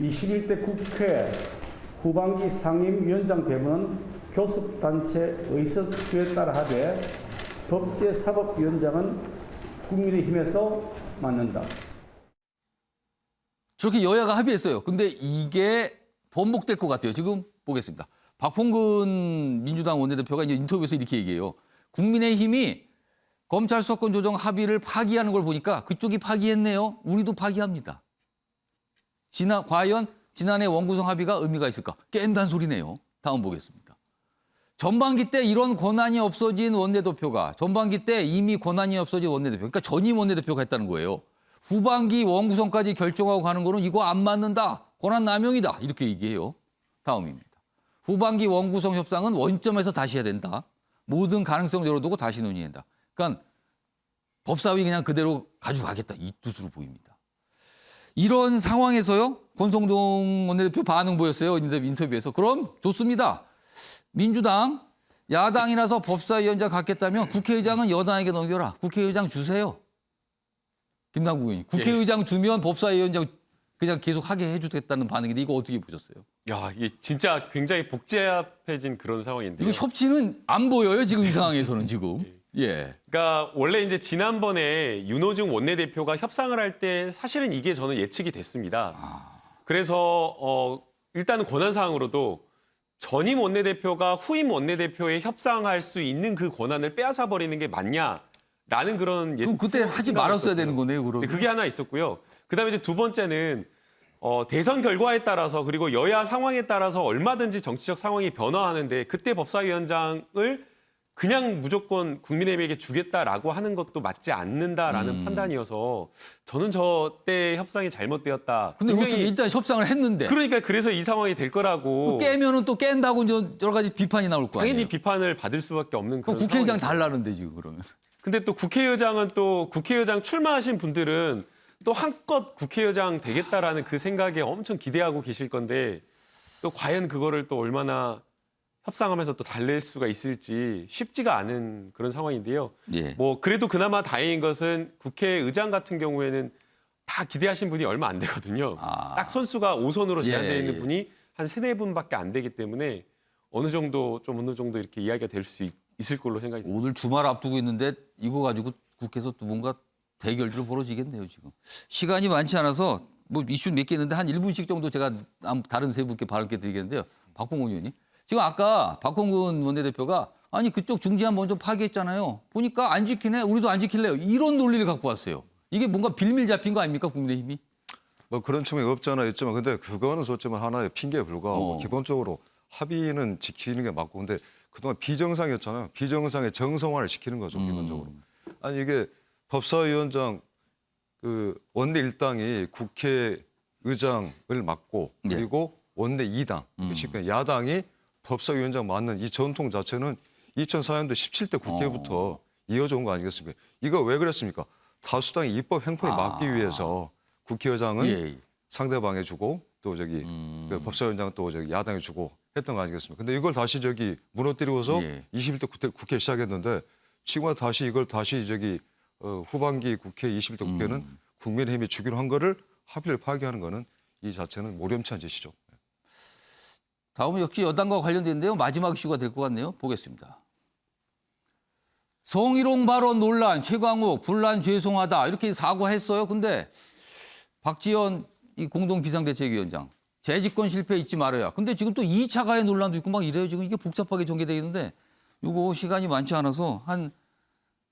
21대 국회 후반기 상임위원장 되면 교섭단체 의석수에 따라 하되 법제사법위원장은 국민의힘에서 맡는다. 저렇게 여야가 합의했어요. 근데 이게 번복될 것 같아요. 지금 보겠습니다. 박홍근 민주당 원내대표가 이제 인터뷰에서 이렇게 얘기해요. 국민의힘이 검찰 수사권 조정 합의를 파기하는 걸 보니까 그쪽이 파기했네요. 우리도 파기합니다. 과연 지난해 원구성 합의가 의미가 있을까? 깬단 소리네요. 다음 보겠습니다. 전반기 때 이런 권한이 없어진 원내대표가 전반기 때 이미 권한이 없어진 원내대표, 그러니까 전임 원내대표가 했다는 거예요. 후반기 원구성까지 결정하고 가는 거는 이거 안 맞는다. 권한 남용이다. 이렇게 얘기해요. 다음입니다. 후반기 원구성 협상은 원점에서 다시 해야 된다. 모든 가능성 열어두고 다시 논의한다. 그러니까 법사위 그냥 그대로 가져가겠다. 이 뜻으로 보입니다. 이런 상황에서요. 권성동 원내대표 반응 보였어요. 인터뷰에서. 그럼 좋습니다. 민주당 야당이라서 법사위원장 갖겠다면 국회의장은 여당에게 넘겨라. 국회의장 주세요. 김남국 의원님. 국회의장 주면 법사위원장 그냥 계속 하게 해주겠다는 반응인데 이거 어떻게 보셨어요? 야, 이게 진짜 굉장히 복잡해진 그런 상황인데요. 이거 협치는 안 보여요. 지금 이 상황에서는 지금. 예. 그러니까 원래 이제 지난번에 윤호중 원내대표가 협상을 할 때 사실은 이게 저는 예측이 됐습니다. 그래서 일단은 권한사항으로도 전임 원내대표가 후임 원내대표에 협상할 수 있는 그 권한을 빼앗아 버리는 게 맞냐라는 그런 그럼 그때 하지 말았어야 되는 거네요. 그러면. 그게 하나 있었고요. 그다음에 이제 두 번째는 대선 결과에 따라서 그리고 여야 상황에 따라서 얼마든지 정치적 상황이 변화하는데 그때 법사위원장을 그냥 무조건 국민의힘에게 주겠다라고 하는 것도 맞지 않는다라는 판단이어서 저는 저때 협상이 잘못되었다. 근데 어떻게 일단 협상을 했는데. 그러니까 그래서 이 상황이 될 거라고. 깨면은 또 깬다고 이제 여러 가지 비판이 나올 거 아니에요. 당연히 비판을 받을 수밖에 없는 그런 국회의장 상황이죠. 달라는데 지금 그러면. 근데 또 국회의장은 또 국회의장 출마하신 분들은 또 한껏 국회의장 되겠다라는 그 생각에 엄청 기대하고 계실 건데 또 과연 그거를 또 얼마나 협상하면서 또 달랠 수가 있을지 쉽지가 않은 그런 상황인데요. 예. 뭐 그래도 그나마 다행인 것은 국회의장 같은 경우에는 다 기대하신 분이 얼마 안 되거든요. 딱 선수가 5선으로 제한되어 있는 분이 한 3-4분밖에 안 되기 때문에 어느 정도 이렇게 이야기가 될 수 있을 걸로 생각이 듭니다. 오늘 주말 앞두고 있는데 이거 가지고 국회에서 또 뭔가 대결들이 벌어지겠네요, 지금. 시간이 많지 않아서 뭐 이슈 몇 개 있는데 한 1분씩 정도 제가 다른 세 분께 발언께 드리겠는데요. 박홍근 의원님. 지금 아까 박홍근 원내대표가 아니 그쪽 중재안 먼저 파기했잖아요. 보니까 안 지키네. 우리도 안 지킬래요. 이런 논리를 갖고 왔어요. 이게 뭔가 빌밀 잡힌 거 아닙니까? 국민의힘이? 뭐 그런 측면이 없잖아 있지만 근데 그거는 솔직히 하나의 핑계에 불과하고 기본적으로 합의는 지키는 게 맞고 근데 그동안 비정상이었잖아요. 비정상의 정성화를 시키는 거죠. 기본적으로. 아니 이게 법사위원장 그 원내 1당이 국회의장을 맡고 그리고 원내 2당 그러니까 야당이 법사위원장 맡는 이 전통 자체는 2004년도 17대 국회부터 이어져 온 거 아니겠습니까? 이거 왜 그랬습니까? 다수당의 입법 행포를 막기 위해서 국회의장은 상대방에 주고 또 그 법사위원장은 또 야당에 주고 했던 거 아니겠습니까? 근데 이걸 다시 무너뜨리고서 21대 국회 시작했는데 지금 다시 이걸 다시 후반기 국회 21대 국회는 국민의힘이 주기로 한 거를 합의를 파기하는 거는 이 자체는 모렴치한 짓이죠. 다음은 역시 여당과 관련된데요. 마지막 이슈가 될 것 같네요. 보겠습니다. 성희롱 발언 논란, 최광욱 분란 죄송하다 이렇게 사과했어요. 근데 박지원 이 공동 비상대책위원장 재집권 실패 잊지 말아야. 근데 지금 또 2차 가해 논란도 있고 막 이래요. 지금 이게 복잡하게 전개되어 있는데 이거 시간이 많지 않아서 한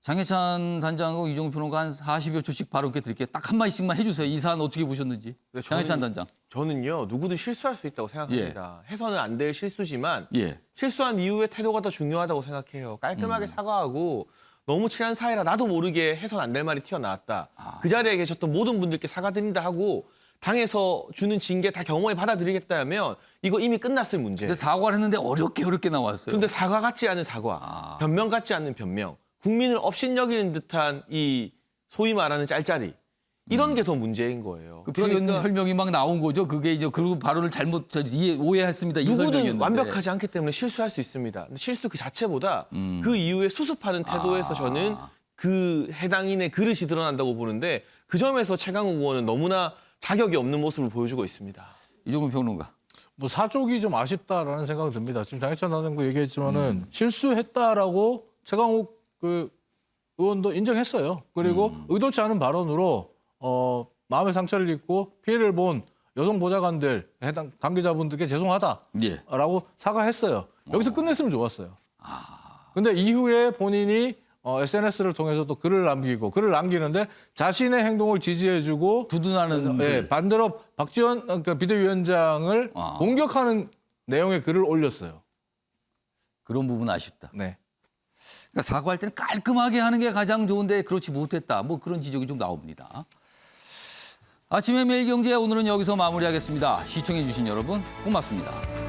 장해찬 단장하고 이종훈 평론가 한 40여 초씩 발언께 드릴게요. 딱 한 마디씩만 해주세요. 이 사안 어떻게 보셨는지. 장해찬 단장. 저는요. 누구든 실수할 수 있다고 생각합니다. 해서는 안 될 실수지만 실수한 이후의 태도가 더 중요하다고 생각해요. 깔끔하게 사과하고 너무 친한 사이라 나도 모르게 해서는 안 될 말이 튀어나왔다. 그 자리에 계셨던 모든 분들께 사과드린다 하고 당에서 주는 징계 다 경험에 받아들이겠다 하면 이거 이미 끝났을 문제. 근데 사과를 했는데 어렵게 나왔어요. 근데 사과 같지 않은 사과, 변명 같지 않는 변명. 국민을 업신여기는 듯한 이 소위 말하는 짤짤이 이런 게 더 문제인 거예요. 그 표현 설명이 막 나온 거죠. 그게 이제 그 발언을 잘못 오해했습니다. 이 누구든 설명이었는데. 완벽하지 않기 때문에 실수할 수 있습니다. 실수 그 자체보다 그 이후에 수습하는 태도에서 저는 그 해당인의 그릇이 드러난다고 보는데 그 점에서 최강욱 의원은 너무나 자격이 없는 모습을 보여주고 있습니다. 이종근 평론가. 뭐 사족이 좀 아쉽다라는 생각이 듭니다. 지금 장혜찬 단장도 얘기했지만은 실수했다라고 최강욱 그 의원도 인정했어요. 그리고 의도치 않은 발언으로 마음의 상처를 입고 피해를 본 여성 보좌관들, 해당 관계자분들께 죄송하다라고 사과했어요. 여기서 끝냈으면 좋았어요. 근데 이후에 본인이 SNS를 통해서도 글을 남기고 글을 남기는데 자신의 행동을 지지해주고 두둔하는 글. 반대로 박지원 그러니까 비대위원장을 공격하는 내용의 글을 올렸어요. 그런 부분 아쉽다. 네. 그러니까 사과할 때는 깔끔하게 하는 게 가장 좋은데 그렇지 못했다. 뭐 그런 지적이 좀 나옵니다. 아침의 매일경제 오늘은 여기서 마무리하겠습니다. 시청해 주신 여러분 고맙습니다.